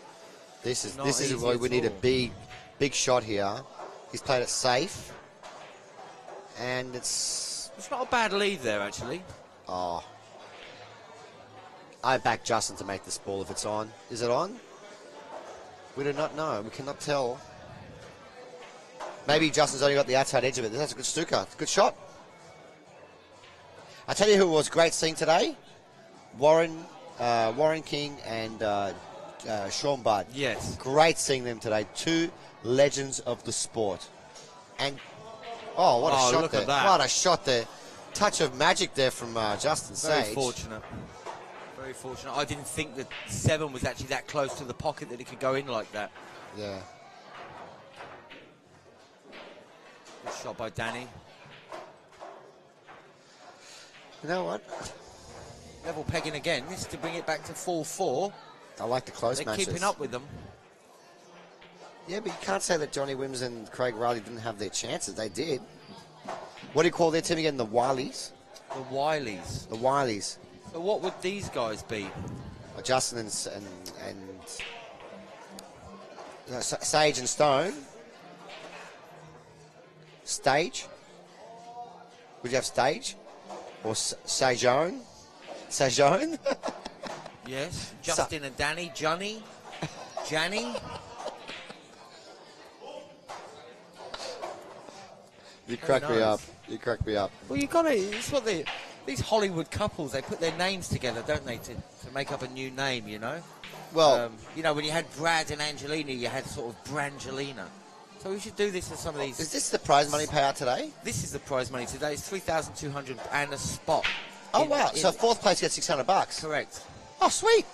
This is why we need a big shot here. He's played it safe, and it's not a bad lead there actually. Oh, I back Justin to make this ball if it's on. Is it on? We do not know. We cannot tell. Maybe Justin's only got the outside edge of it. That's a good snooker. It's a good shot. I tell you who was great seeing today: Warren King and. Sean Budd. Yes. Great seeing them today. 2 legends of the sport. And, what a shot look there. at that. What a shot there. Touch of magic there from Justin Sage. Very fortunate. Very fortunate. I didn't think that 7 was actually that close to the pocket that it could go in like that. Yeah. Good shot by Danny. You know what? Level pegging again. This is to bring it back to 4-4. I like the close They're matches. keeping up with them. Yeah, but you can't say that Johnny Wims and Craig Riley didn't have their chances. They did. What do you call their team again? The Wileys? The Wileys. The Wileys. So what would these guys be? Justin and Sage and Stone. Stage? Would you have Stage? Or Sajone? Sajone? Yes. Justin and Danny. Johnny. You crack me up. You crack me up. Well, you got to. It's what these Hollywood couples, they put their names together, don't they, to make up a new name, you know? Well, you know, when you had Brad and Angelina, you had sort of Brangelina. So we should do this with some of these. Is this the prize money payout today? This is the prize money today. It's $3,200 and a spot. Oh, wow. So fourth place gets $600. Correct. Oh, sweet.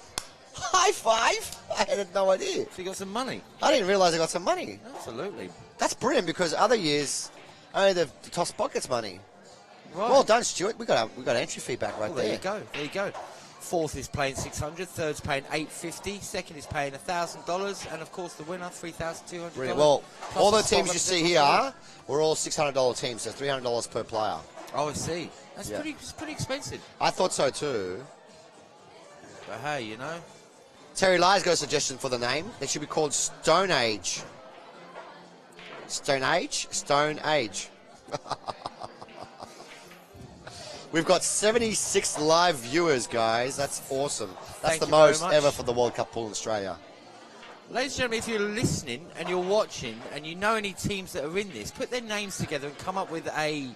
High five. I had no idea. So you got some money. I didn't realise I got some money. Absolutely. That's brilliant because other years, only the top spot gets money. Right. Well done, Stuart. We got entry fee back right there. There you go. Fourth is paying $600, third's paying $850, second is paying $1,000, and of course the winner $3,200. Well, all the teams you see here were all $600 teams, so $300 per player. Oh, I see. That's pretty expensive. I thought so too. But hey, you know. Terry Ly's got a suggestion for the name. They should be called Stone Age. Stone Age? Stone Age. We've got 76 live viewers, guys. That's awesome. That's the most ever for the World Cup pool in Australia. Ladies and gentlemen, if you're listening and you're watching and you know any teams that are in this, put their names together and come up with a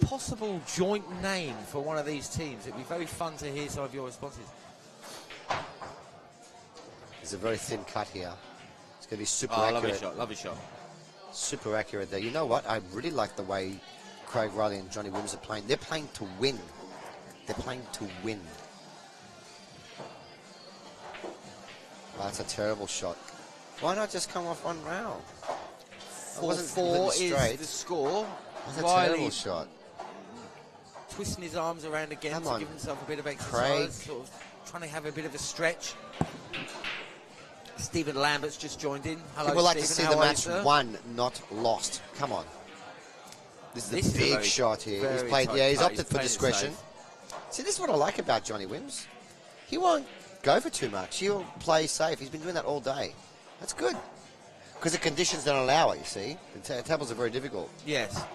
possible joint name for one of these teams. It'd be very fun to hear some of your responses. There's a very thin cut here. It's going to be super accurate. Lovely shot. Super accurate there. You know what? I really like the way Craig Riley and Johnny Wims are playing. They're playing to win. They're playing to win. Oh, that's a terrible shot. Why not just come off one round? 4-4 is the score. That's a terrible shot. Twisting his arms around again to give himself a bit of exercise. Craig. Sort of trying to have a bit of a stretch. Stephen Lambert's just joined in. Hello, People like Stephen. to see the match won, not lost. Come on. This is a big shot here. He's played. Yeah, he's opted for discretion. See, this is what I like about Johnny Wims. He won't go for too much. He'll play safe. He's been doing that all day. That's good. Because the conditions don't allow it, you see. The tables are very difficult. Yes.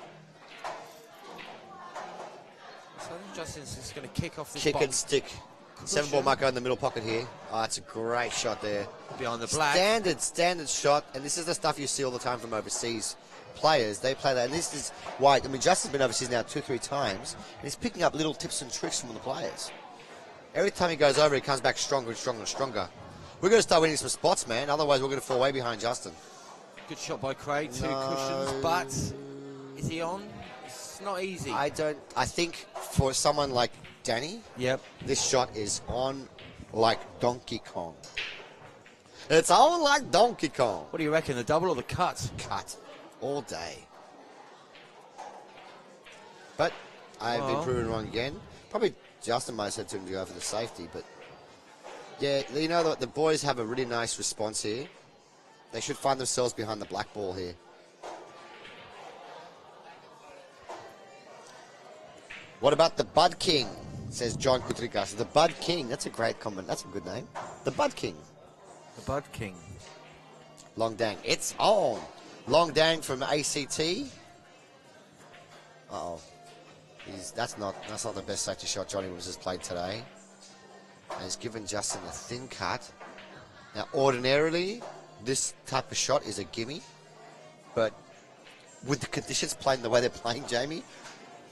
So I think Justin's just going to kick off this Kick and stick. 7-ball might go in the middle pocket here. Oh, that's a great shot there. Behind the black. Standard shot. And this is the stuff you see all the time from overseas players. They play that. And this is why, I mean, Justin's been overseas now 2-3 times. And he's picking up little tips and tricks from the players. Every time he goes over, he comes back stronger and stronger and stronger. We're going to start winning some spots, man. Otherwise, we're going to fall way behind Justin. Good shot by Craig. Two cushions, but is he on? It's not easy. I think for someone like Danny, yep, this shot is on like Donkey Kong. It's on like Donkey Kong. What do you reckon, the double or the cut? Cut all day. But I've been proven wrong again. Probably Justin might have said to him to go for the safety, but yeah, you know what? The boys have a really nice response here. They should find themselves behind the black ball here. What about the Bud King? Says John Kutrikas. The Bud King. That's a great comment. That's a good name. The Bud King. The Bud King. Long Dang. It's on. Long Dang from ACT. Uh-oh. That's not the best safety shot Johnny Wims has played today. And he's given Justin a thin cut. Now, ordinarily, this type of shot is a gimme. But with the conditions playing the way they're playing, Jamie,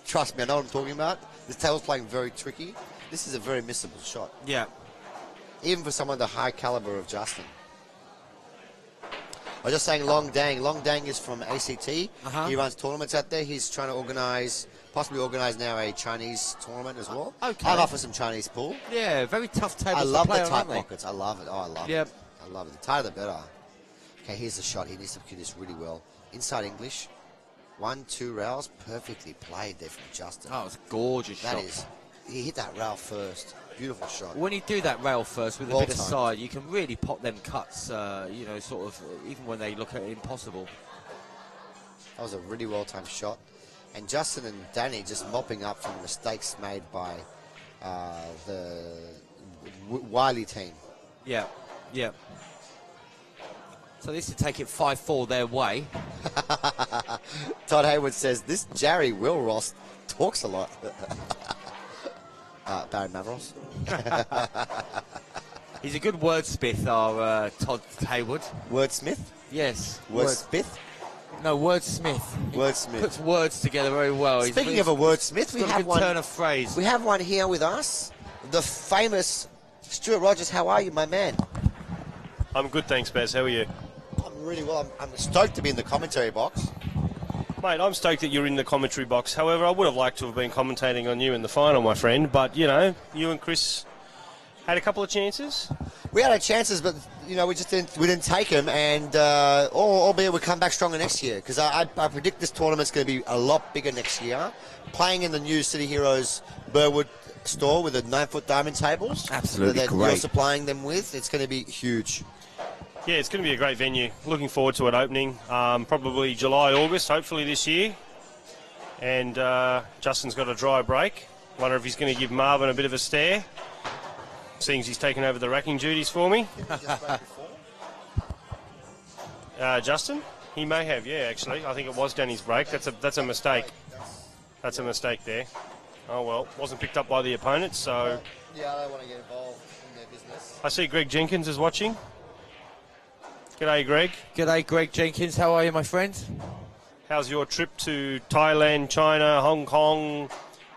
trust me, I know what I'm talking about. This table's playing very tricky. This is a very missable shot. Yeah. Even for someone the high caliber of Justin. I was just saying Long Dang. Long Dang is from ACT. He runs tournaments out there. He's trying to possibly organise now a Chinese tournament as well. Okay. I'd offer some Chinese pool. Yeah, very tough tables I love to play the on, tight aren't they? pockets. I love it. Oh, I love Yep. it. I love it. The tighter the better. Okay, here's the shot. He needs to cue this really well. Inside English. 1-2 rails. Perfectly played there from Justin. That was a gorgeous shot. That is. He hit that rail first. Beautiful shot. When you do that rail first with a Well bit of timed. side, you can really pop them cuts, sort of, even when they look impossible. That was a really well-timed shot. And Justin and Danny just mopping up from mistakes made by the Wiley team. Yeah, yeah. So this to take it 5-4 their way. Todd Hayward says, this Jerry Wilross talks a lot. Barry Mavros. He's a good wordsmith, our Todd Hayward. Wordsmith? Yes. Wordsmith? No, wordsmith. Wordsmith. Puts words together very well. Speaking of a wordsmith, he's got a good turn of phrase. We have one here with us. The famous Stuart Rogers. How are you, my man? I'm good, thanks, Baz. How are you? I'm really well. I'm stoked to be in the commentary box. Mate, I'm stoked that you're in the commentary box. However, I would have liked to have been commentating on you in the final, my friend. But, you and Chris had a couple of chances. We had our chances, but, we just didn't take them. And albeit we'll come back stronger next year. Because I predict this tournament's going to be a lot bigger next year. Playing in the new City Heroes Burwood store with the 9-foot diamond tables. Absolutely that great. you're supplying them with. It's going to be huge. Yeah, it's going to be a great venue. Looking forward to it opening. Probably July, August, hopefully this year. And Justin's got a dry break. Wonder if he's going to give Marvin a bit of a stare, seeing as he's taken over the racking duties for me. Justin? He may have, yeah, actually. I think it was Danny's break. That's a mistake. That's a mistake there. Oh, well, wasn't picked up by the opponent, so... Yeah, I don't want to get involved in their business. I see Greg Jenkins is watching. G'day, Greg. G'day, Greg Jenkins. How are you, my friend? How's your trip to Thailand, China, Hong Kong,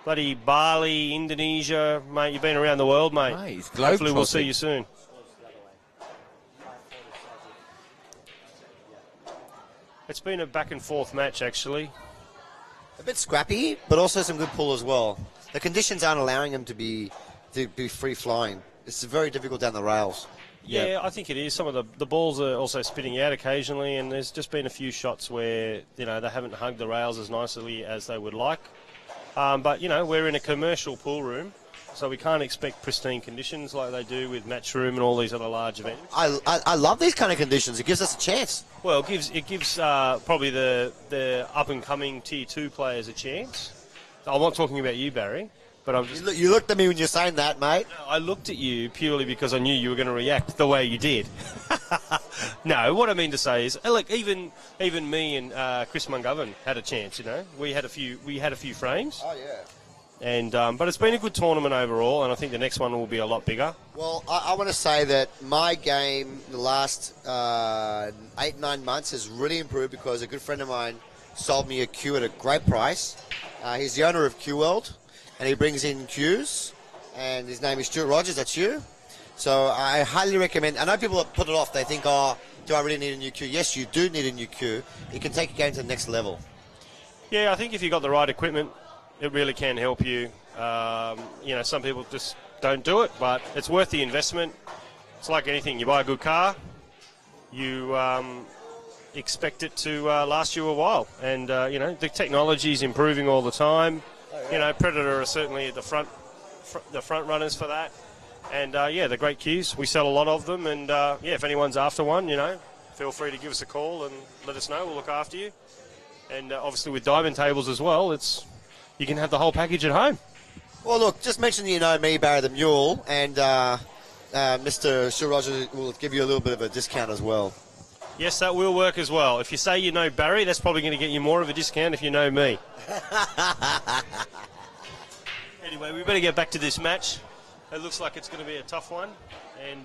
bloody Bali, Indonesia? Mate, you've been around the world, mate. Hey, he's Hopefully we'll globetrotting. see you soon. It's been a back-and-forth match, actually. A bit scrappy, but also some good pull as well. The conditions aren't allowing them to be free-flying. It's very difficult down the rails. Yeah, I think it is. Some of the balls are also spitting out occasionally, and there's just been a few shots where, they haven't hugged the rails as nicely as they would like. But, we're in a commercial pool room, so we can't expect pristine conditions like they do with Matchroom and all these other large events. I love these kind of conditions. It gives us a chance. Well, it gives probably the up-and-coming Tier 2 players a chance. I'm not talking about you, Barry. But I'm just... You looked at me when you're saying that, mate. No, I looked at you purely because I knew you were going to react the way you did. No, what I mean to say is, look, even me and Chris Mungovern had a chance. We had a few frames. Oh yeah. And but it's been a good tournament overall, and I think the next one will be a lot bigger. Well, I want to say that my game the last 8-9 months has really improved because a good friend of mine sold me a cue at a great price. He's the owner of CueWorld. And he brings in cues, and his name is Stuart Rogers. That's you. So I highly recommend. I know people put it off. They think, "Oh, do I really need a new cue?" Yes, you do need a new cue. It can take a game to the next level. Yeah, I think if you've got the right equipment, it really can help you. Some people just don't do it, but it's worth the investment. It's like anything. You buy a good car, you expect it to last you a while. And, the technology is improving all the time. Predator are certainly at the front runners for that. And, they're great cues. We sell a lot of them. And, if anyone's after one, feel free to give us a call and let us know. We'll look after you. And, obviously, with diamond tables as well, you can have the whole package at home. Well, look, just mention you know me, Barry the Mule, and Mr. Sir Roger will give you a little bit of a discount as well. Yes, that will work as well. If you say you know Barry, that's probably going to get you more of a discount if you know me. Anyway, we better get back to this match. It looks like it's going to be a tough one. And,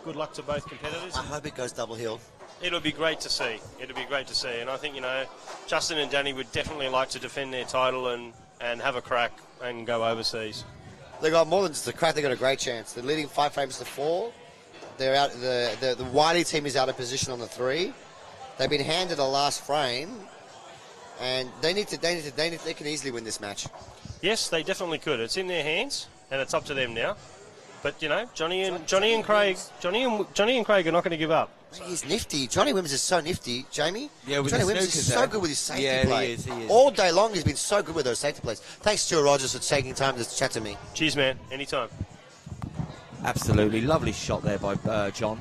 good luck to both competitors. I hope it goes double hill. It'll be great to see. And I think, Justin and Danny would definitely like to defend their title and have a crack and go overseas. They got more than just a crack. They got a great chance. They're leading 5 frames to 4. They're out. The Wiley team is out of position on the 3. They've been handed a last frame, and they can easily win this match. Yes, they definitely could. It's in their hands, and it's up to them now. But Johnny and Craig are not going to give up. He's nifty. Johnny Wims is so nifty, Jamie. Yeah, with Johnny the Wims is snookers so there. good with his safety Yeah, play. he is. All day long, he's been so good with those safety plays. Thanks, Stuart Rogers, for taking time to chat to me. Cheers, man. Anytime. Absolutely. Lovely shot there by John.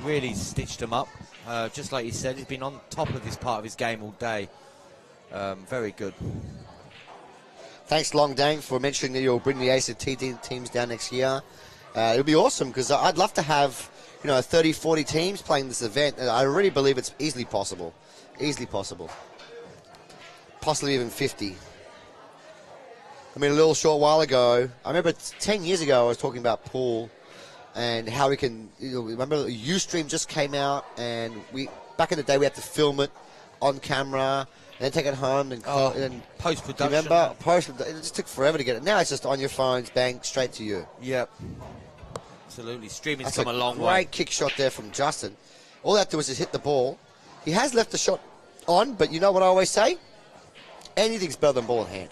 Really stitched him up. Just like you said, he's been on top of this part of his game all day. Very good. Thanks, Long Dang, for mentioning that you'll bring the ACT teams down next year. It'll be awesome because I'd love to have 30, 40 teams playing this event. And I really believe it's easily possible. Possibly even 50. I mean, a little short while ago, I remember 10 years ago, I was talking about pool and how we can, remember Ustream just came out, and back in the day we had to film it on camera and then take it home and post-production. Remember? It just took forever to get it. Now it's just on your phones, bang, straight to you. Yep. Absolutely. Streaming's That's come a long way. Great kick shot there from Justin. All they have to do is just hit the ball. He has left the shot on, but you know what I always say? Anything's better than ball in hand.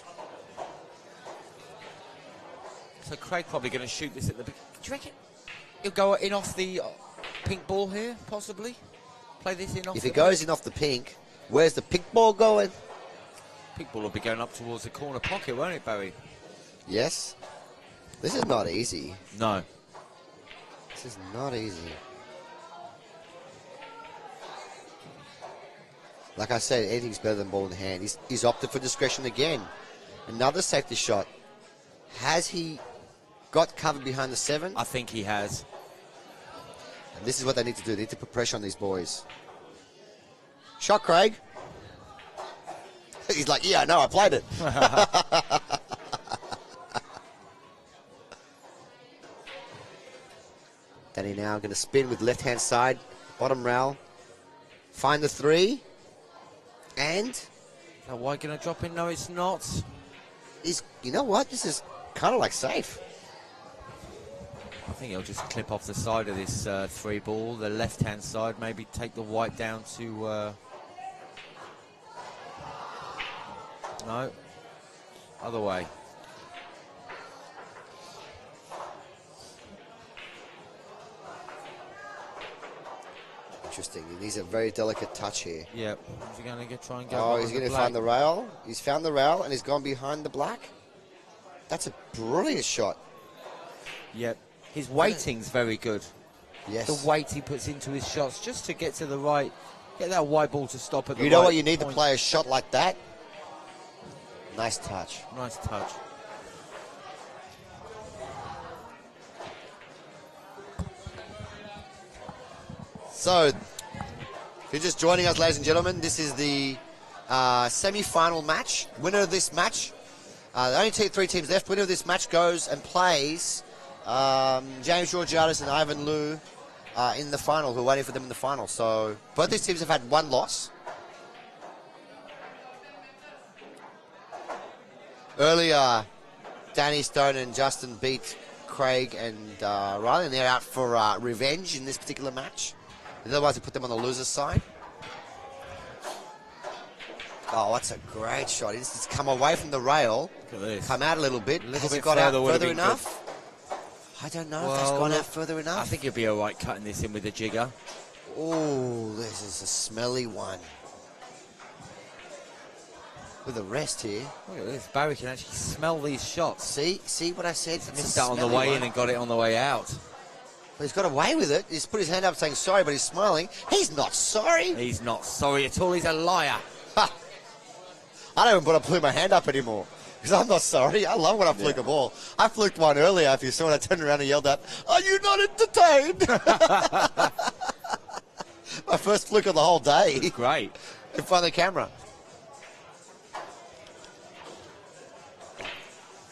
So Craig probably going to shoot this at the... Do you reckon he'll go in off the pink ball here, possibly? Play this in off If it goes in off the pink, where's the pink ball going? Pink ball will be going up towards the corner pocket, won't it, Barry? Yes. This is not easy. No. This is not easy. Like I said, anything's better than ball in hand. He's opted for discretion again. Another safety shot. Has he got covered behind the 7? I think he has. And this is what they need to do. They need to put pressure on these boys. Shot, Craig. He's like, yeah, I know, I played it. Danny now going to spin with left-hand side, bottom rail. Find the 3. And Now, why going to drop in? No, it's not. you know what? This is kind of like safe. I think he'll just clip off the side of this 3 ball, the left-hand side, maybe take the white down to... No. Other way. Interesting. He needs a very delicate touch here. Yep. Is he going to try and go? Oh, he's going to find the rail. He's found the rail and he's gone behind the black. That's a brilliant shot. Yep. His weighting's very good. Yes. The weight he puts into his shots just to get to the right, get that white ball to stop at the right. You know what you need point. to play a shot like that? Nice touch. Nice touch. So, if you're just joining us, ladies and gentlemen, this is the semi-final match. Winner of this match, the only 3 teams left. Winner of this match goes and plays James Georgiadis and Ivan Liu in the final, who are waiting for them in the final. So, both these teams have had 1 loss. Earlier, Danny Stone and Justin beat Craig and Riley, and they're out for revenge in this particular match. Otherwise, we put them on the loser's side. Oh, that's a great shot. It's come away from the rail, Look at this. come out a little bit. A little Has bit it got out further would have further been enough? I don't know if that's gone out further enough. I think he'll be all right cutting this in with the jigger. Oh, this is a smelly one. With a rest here. Look at this. Barry can actually smell these shots. See what I said? It's Missed a out on the smelly way one. in and got it on the way out. But he's got away with it. He's put his hand up saying sorry, but he's smiling. He's not sorry. He's not sorry at all. He's a liar. Ha. I don't even want to put my hand up anymore because I'm not sorry. I love when I fluke a ball. I fluked one earlier. If you saw it, I turned around and yelled out, "Are you not entertained?" My first fluke of the whole day. Great. In front of the camera.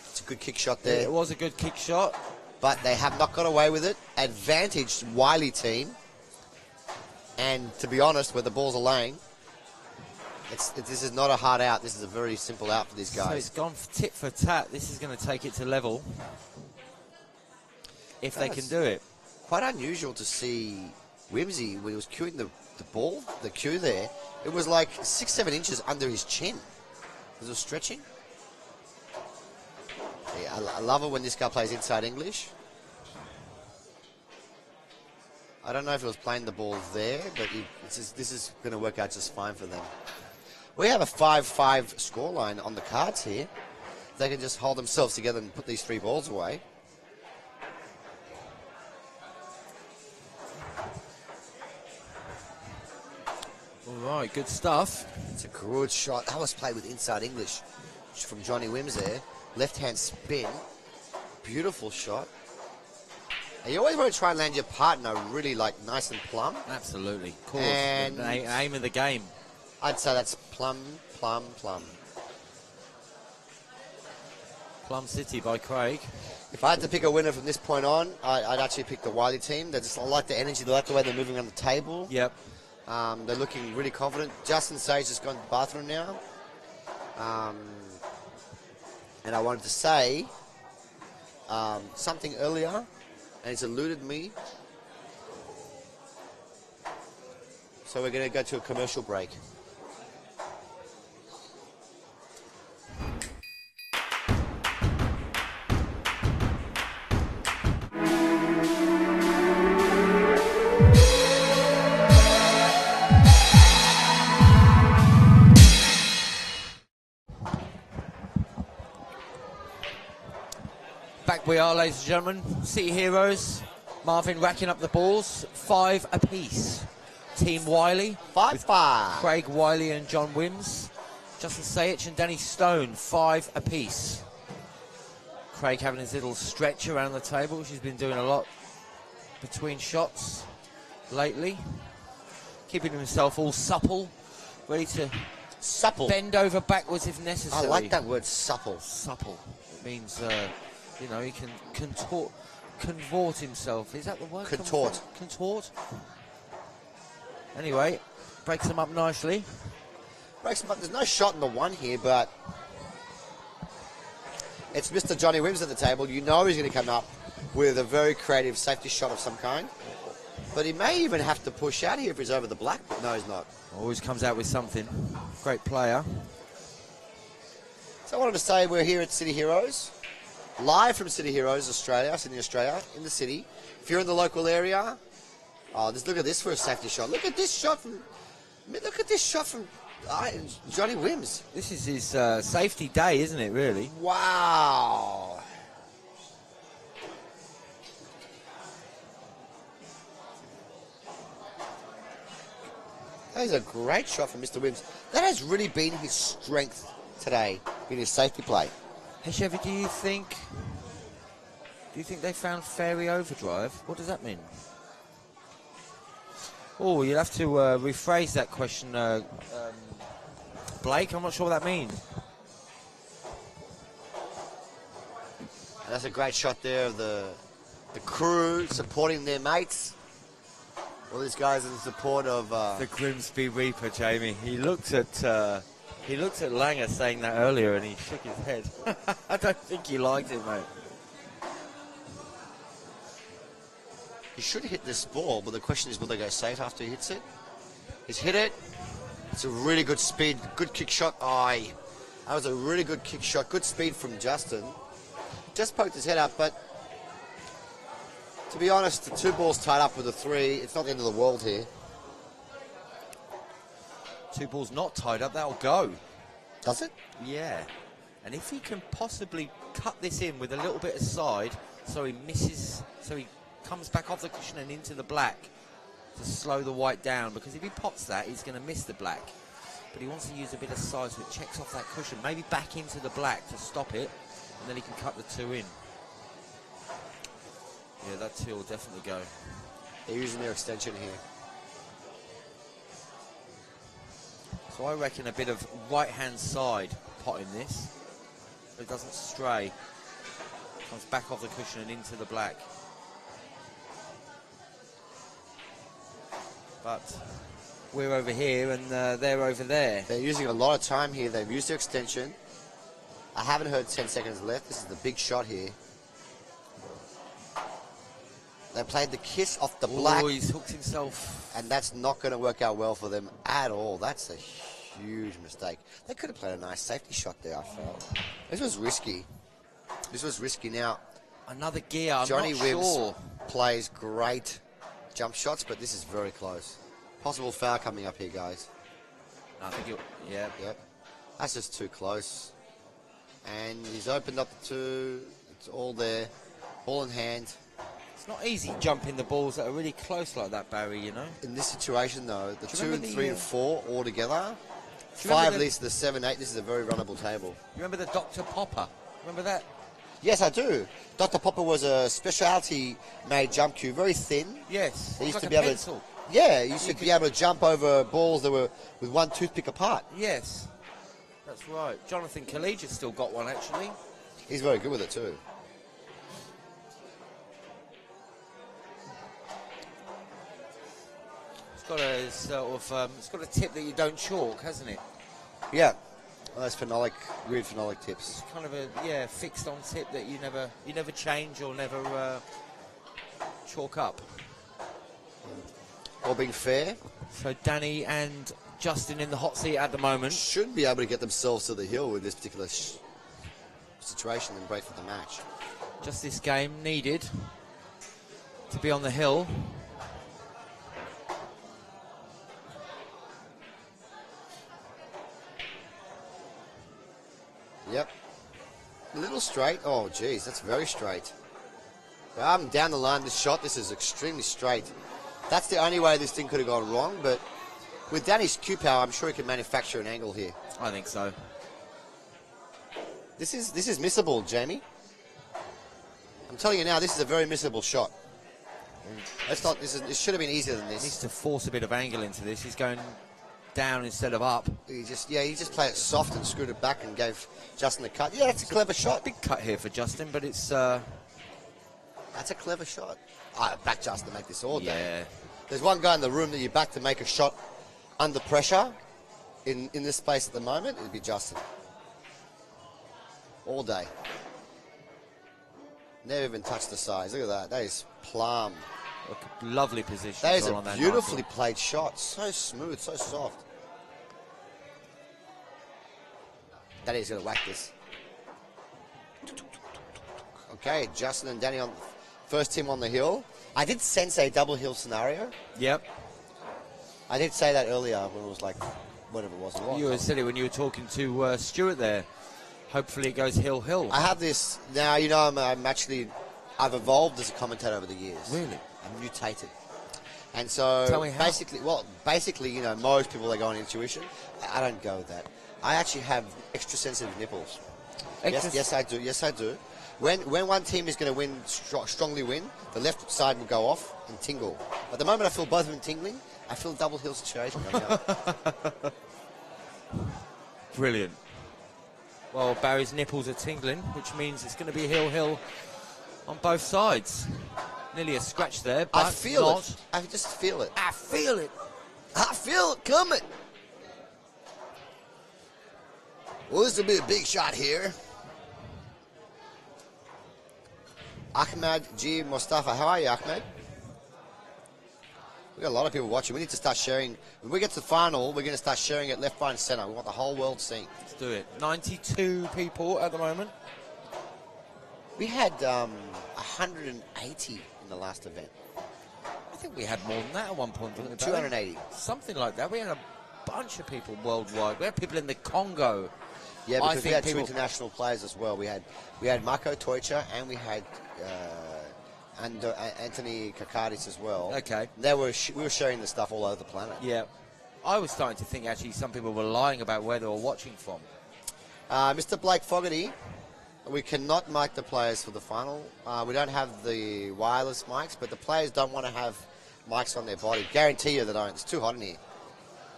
It's a good kick shot there. It was a good kick shot. But they have not got away with it. Advantaged Wiley team. And to be honest, where the balls are laying, this is not a hard out. This is a very simple out for these guys. So it's gone tit for tat. This is going to take it to level. If they can do it. Quite unusual to see Wimsy when he was cueing the ball, the cue there. It was like 6-7 inches under his chin. Was it stretching? Yeah, I love it when this guy plays inside English. I don't know if he was playing the ball there, but this is going to work out just fine for them. We have a 5-5 scoreline on the cards here. They can just hold themselves together and put these 3 balls away. All right, good stuff. It's a good shot. That was played with inside English from Johnny Wims there. Left-hand spin. Beautiful shot. And you always want to try and land your partner really like nice and plumb. Absolutely. Of course. And the aim of the game. I'd say that's plumb, plumb, plumb. Plum City by Craig. If I had to pick a winner from this point on, I'd actually pick the Wiley team. I like the energy. They like the way they're moving around the table. Yep. They're looking really confident. Justin Sage has gone to the bathroom now. And I wanted to say something earlier, and it's eluded me. So we're going to go to a commercial break. Back we are, ladies and gentlemen. City Heroes. Marvin racking up the balls. 5 apiece. Team Wiley. 5-5. Craig Wiley and John Wims. Justin Sajich and Danny Stone. 5 apiece. Craig having his little stretch around the table. She's been doing a lot between shots lately. Keeping himself all supple. Ready to bend over backwards if necessary. I like that word, supple. Supple. It means... you know, he can contort himself. Is that the word? Contort. Contort. Anyway, breaks him up nicely. Breaks him up. There's no shot in the one here, but it's Mr. Johnny Wims at the table. You know he's going to come up with a very creative safety shot of some kind. But he may even have to push out here if he's over the black. But no, he's not. Always comes out with something. Great player. So I wanted to say we're here at City Heroes. Live from City Heroes, Australia, Sydney, Australia, in the city. If you're in the local area, look at this for a safety shot. Look at this shot from Johnny Wims. This is his safety day, isn't it, really? Wow. That is a great shot from Mr. Wims. That has really been his strength today in his safety play. Hey Chevy, do you think they found Fairy Overdrive? What does that mean? Oh, you'll have to rephrase that question, Blake. I'm not sure what that means. That's a great shot there of the crew supporting their mates. All these guys in support of the Grimsby Reaper, Jamie. He looked at Langer saying that earlier, and he shook his head. I don't think he liked it, mate. He should hit this ball, but the question is, will they go safe after he hits it? He's hit it. It's a really good speed, good kick shot. That was a really good kick shot. Good speed from Justin. Just poked his head up, but to be honest, the 2 balls tied up with a 3. It's not the end of the world here. 2 balls not tied up, that'll go. Does it? Yeah. And if he can possibly cut this in with a little bit of side, so he misses, so he comes back off the cushion and into the black to slow the white down, because if he pots that, he's going to miss the black. But he wants to use a bit of side so it checks off that cushion, maybe back into the black to stop it, and then he can cut the 2 in. Yeah, that 2 will definitely go. They're using their extension here. So I reckon a bit of right-hand side pot in this, so it doesn't stray. Comes back off the cushion and into the black. But we're over here and they're over there. They're using a lot of time here. They've used their extension. I haven't heard 10 seconds left. This is the big shot here. They played the kiss off the black. Oh, he's hooked himself. And that's not going to work out well for them at all. That's a huge mistake. They could have played a nice safety shot there, I felt. This was risky. This was risky. Now, another gear, I'm Johnny not Wims sure. plays great jump shots, but this is very close. Possible foul coming up here, guys. I think you'll, yeah. Yep. That's just too close. And he's opened up the 2. It's all there. Ball in hand. It's not easy jumping the balls that are really close like that, Barry, you know. In this situation, though, the Do you 2 remember and the, 3 and 4 all together. Do you remember 5 leads to the 7, 8. This is a very runnable table. You remember the Dr. Popper? Remember that? Yes, I do. Dr. Popper was a specialty made jump cue, very thin. Yes. They used like to a be able pencil. to. Yeah, you used to be able to jump over balls that were with 1 toothpick apart. Yes. That's right. Jonathan Collegia's still got one, actually. He's very good with it too. It's got a sort of, it's got a tip that you don't chalk, hasn't it? Yeah. Well, those phenolic, weird phenolic tips. It's kind of a fixed on tip that you never change or never chalk up. All being fair. So Danny and Justin in the hot seat at the moment. Should be able to get themselves to the hill with this particular situation and break for the match. Just this game needed to be on the hill. Yep. A little straight. Oh, geez, that's very straight. I'm down the line. This shot, this is extremely straight. That's the only way this thing could have gone wrong, but with Danny's cue power, I'm sure he can manufacture an angle here. I think so. This is missable, Jamie. I'm telling you now, this is a very missable shot. It's not. It should have been easier than Needs this. to force a bit of angle into this. He's going down instead of up. He just played it soft and screwed it back and gave Justin a cut. Yeah, that's a clever shot. Big cut here for Justin, but it's That's a clever shot. I back Justin to make this all day. yeah. There's one guy in the room that you back to make a shot under pressure in this space at the moment. It'd be Justin. All day. Never even touched the sides. Look at that. That is plumb. Look, lovely position. That is on a that beautifully knuckle. played shot. So smooth, so soft. Danny's going to whack this. Okay, Justin and Danny on first team on the hill. I did sense a double hill scenario. Yep. I did say that earlier when it was like, whatever it was. You said it when you were talking to Stuart there. Hopefully it goes hill. I have this now. You know, I've evolved as a commentator over the years. Really? I'm mutated, and so Tell me how. basically, you know, most people they go on intuition. I don't go with that. I actually have extra sensitive nipples. Yes, I do. Yes, I do. When one team is going to win, strongly win, the left side will go off and tingle. At the moment, I feel both of them tingling. I feel a double hill situation right now. Brilliant. Well, Barry's nipples are tingling, which means it's going to be hill on both sides. Nearly a scratch there, but I feel not. it. I just feel it. I feel it. I feel it coming. Well, this will be a big shot here. Ahmed G. Mustafa. How are you, Ahmed? We've got a lot of people watching. We need to start sharing. When we get to the final, we're going to start sharing it left, right, and centre. We want the whole world seeing. Let's do it. 92 people at the moment. We had 180 in the last event. I think we had more than that at one point, didn't we, Barry? 280. Something like that. We had bunch of people worldwide. We had people in the Congo. Yeah, I because we think had two people- international players as well. We had Marco Teucher and we had Anthony Kakadis as well. Okay. We were sharing the stuff all over the planet. Yeah. I was starting to think actually some people were lying about where they were watching from. Mr. Blake Fogarty, we cannot mic the players for the final. We don't have the wireless mics, but the players don't want to have mics on their body. Guarantee you they don't. It's too hot in here.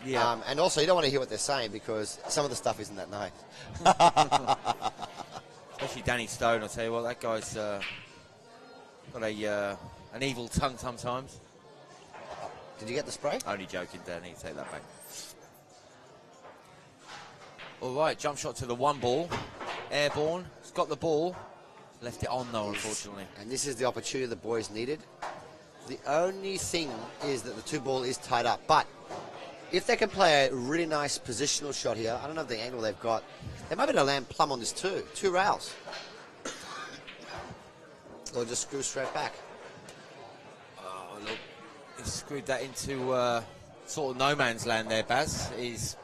Yeah. And also, you don't want to hear what they're saying because some of the stuff isn't that nice. Especially Danny Stone, I'll tell you what, that guy's got an evil tongue sometimes. Did you get the spray? Only joking, Danny, take that back. All right, jump shot to the one ball. Airborne, he's got the ball. Left it on though, unfortunately. And this is the opportunity the boys needed. The only thing is that the two ball is tied up. But if they can play a really nice positional shot here, I don't know the angle they've got. They might be able to land plumb on this too. Two rails. Or just screw straight back. Oh, look. He's screwed that into sort of no man's land there, Baz. He's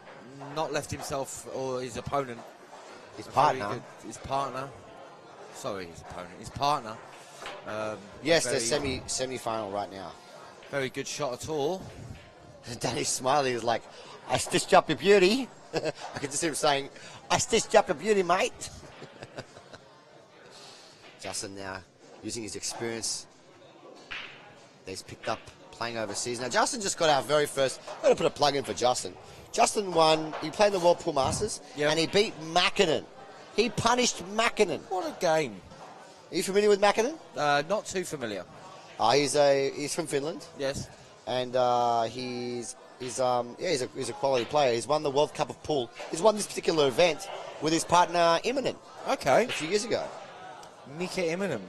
not left himself or his opponent. His Very partner. good- His partner. Sorry, his opponent. His partner. Yes, very, they're semi-final right now. Very good shot at all. Danny's smiling. He's like, I stitched up your beauty. I can just hear him saying, I stitched up your beauty, mate. Justin now using his experience that he's picked up playing overseas. Now, Justin just got our very first... I'm going to put a plug in for Justin. Justin won. He played the World Pool Masters, Yep. and he beat Mackinnon. He punished Mackinnon. What a game. Are you familiar with Mackinnon? Not too familiar. He's from Finland. Yes. And he's a quality player. He's won the World Cup of Pool. He's won this particular event with his partner Immonen Okay. a few years ago. Mika Immonen.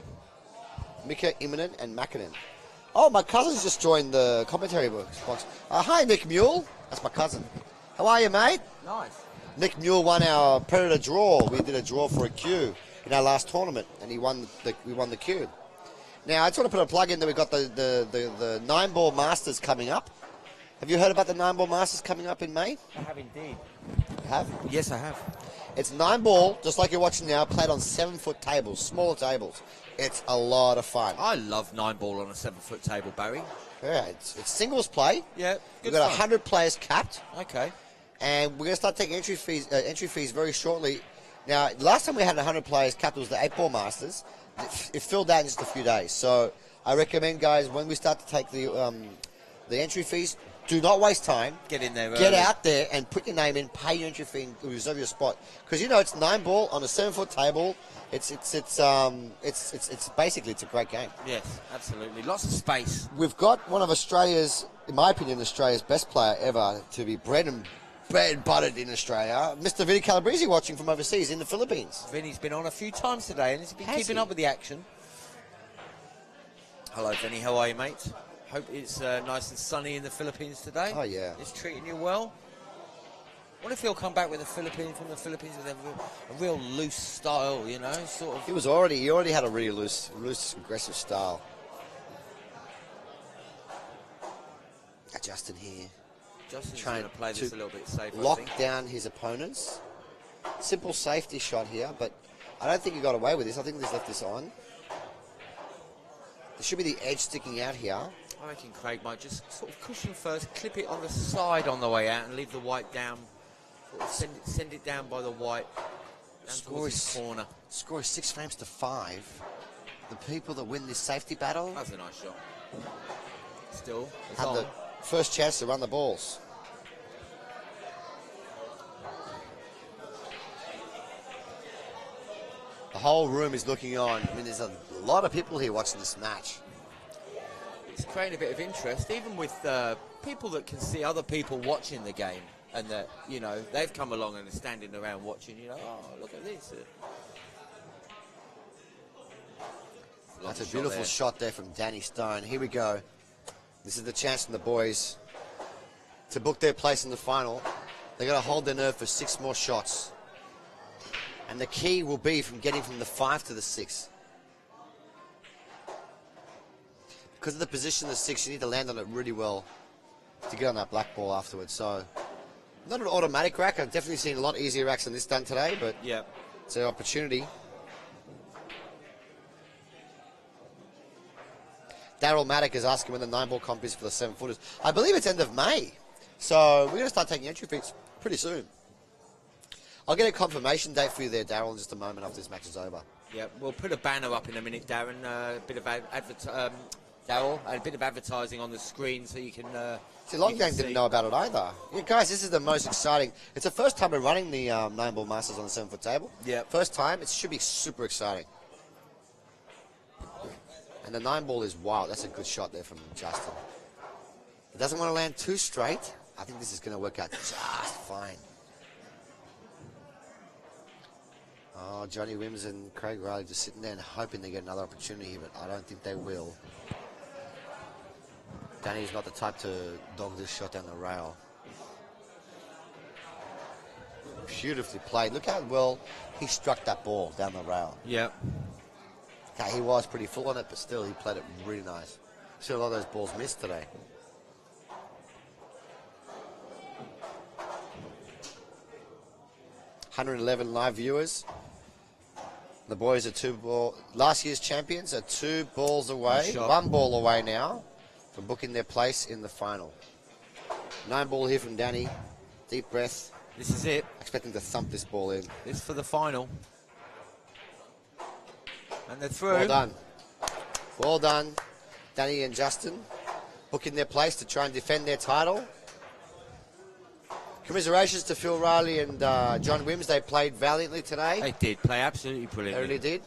Mika Immonen and Mackinnon. Oh, my cousin's just joined the commentary box. Hi, Nick Mule. That's my cousin. How are you, mate? Nice. Nick Mule won our Predator draw. We did a draw for a Q in our last tournament, and we won the Q. Now, I just want to put a plug in that we've got the 9-ball Masters coming up. Have you heard about the 9-ball Masters coming up in May? I have indeed. You have? Yes, I have. It's 9-ball, just like you're watching now, played on 7-foot tables, smaller tables. It's a lot of fun. I love 9-ball on a 7-foot table, Barry. Yeah, it's singles play. Yeah, We've good got fun. 100 players capped, Okay. and we're going to start taking entry fees very shortly. Now, last time we had 100 players capped was the 8-ball Masters. It filled out in just a few days. So I recommend, guys, when we start to take the entry fees, do not waste time. Get in there early. Get out there and put your name in, pay your entry fee, and reserve your spot. Because it's 9-ball on a 7-foot table. It's basically it's a great game. Yes, absolutely. Lots of space. We've got one of Australia's, in my opinion, Australia's best player ever to be bred and buttered in Australia, Mr. Vinny Calabrese, watching from overseas in the Philippines. Vinny's been on a few times today and he's been Has keeping he? up with the action. Hello, Vinny. How are you, mate? Hope it's nice and sunny in the Philippines today. Oh, yeah. It's treating you well. What if he'll come back with from the Philippines with a real loose style, sort of. He already had a really loose, aggressive style. Got Justin here. Justin's Trying going to play this a little bit safer, I Lock think. down his opponents. Simple safety shot here, but I don't think he got away with this. I think he's left this on. There should be the edge sticking out here. I reckon Craig might just sort of cushion first, clip it on the side on the way out and leave the white down. Sort of send it down by the white. Down towards his corner. Score is 6 frames to 5. The people that win this safety battle That's a nice shot. Still, it's have on. the first chance to run the balls. The whole room is looking on. I mean, there's a lot of people here watching this match. It's creating a bit of interest, even with people that can see other people watching the game, and that they've come along and are standing around watching. Oh, look at this! That's a beautiful shot there from Danny Stone. Here we go. This is the chance from the boys to book their place in the final. They've got to hold their nerve for 6 more shots. And the key will be from getting from the 5 to the 6. Because of the position of the 6, you need to land on it really well to get on that black ball afterwards. So Not an automatic rack. I've definitely seen a lot easier racks than this done today, but Yeah. it's an opportunity. Daryl Maddock is asking when the 9-ball comp is for the 7-footers. I believe it's end of May. So we're going to start taking entry fees pretty soon. I'll get a confirmation date for you there, Daryl, in just a moment after this match is over. Yeah, we'll put a banner up in a minute, Darren. A bit of Daryl, a bit of advertising on the screen so you can. See, Longgang didn't know about it either. Yeah, guys, this is the most exciting. It's the first time we're running the 9-ball Masters on the 7-foot table. Yeah. First time. It should be super exciting. And the 9-ball is wild. That's a good shot there from Justin. He doesn't want to land too straight. I think this is going to work out just fine. Oh, Johnny Wims and Craig Riley just sitting there and hoping they get another opportunity here, but I don't think they will. Danny's not the type to dog this shot down the rail. Beautifully played. Look how well he struck that ball down the rail. Yeah. Okay, he was pretty full on it, but still, he played it really nice. See a lot of those balls missed today. $111 live viewers. The boys are last year's champions are 2 balls away, 1 ball away now from booking their place in the final. 9-ball here from Danny. Deep breath. This is it. Expecting to thump this ball in. This for the final. And they're through. Well done. Well done, Danny and Justin, booking their place to try and defend their title. Commiserations to Phil Riley and John Wims. They played valiantly today. They did play absolutely They brilliantly. really did.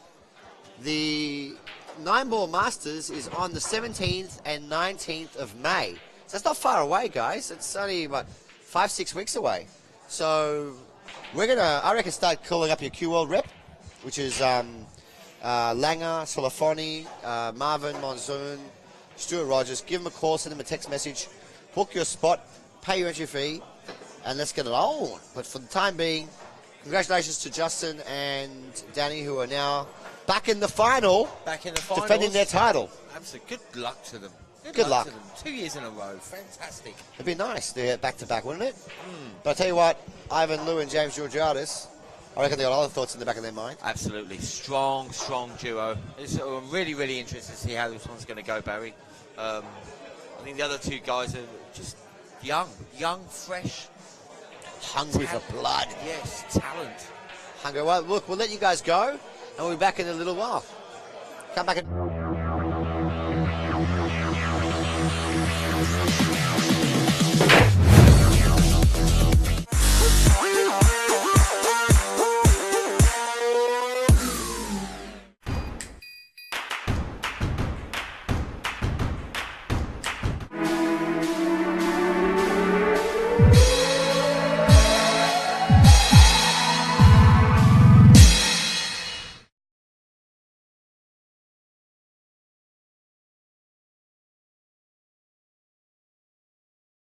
The 9-ball Masters is on the 17th and 19th of May. So that's not far away, guys. It's only, 5-6 weeks away. So we're going to, I reckon, start calling up your CueWorld rep, which is Langer, Solafoni, Marvin, Monsoon, Stuart Rogers. Give them a call, send them a text message, book your spot, pay your entry fee, and let's get it on. But for the time being, congratulations to Justin and Danny, who are now back in the final, Back in the finals. defending their title. Absolutely. Good luck to them. Good luck. to them. 2 years in a row. Fantastic. It'd be nice to get back-to-back, wouldn't it? But I tell you what, Ivan Liu and James Georgiadis, I reckon they got other thoughts in the back of their mind. Absolutely. Strong duo. It's really, really interesting to see how this one's going to go, Barry. I think the other 2 guys are just young, fresh. Hungry for blood. Yes, talent. Hungry. Well, look, we'll let you guys go, and we'll be back in a little while. Come back and...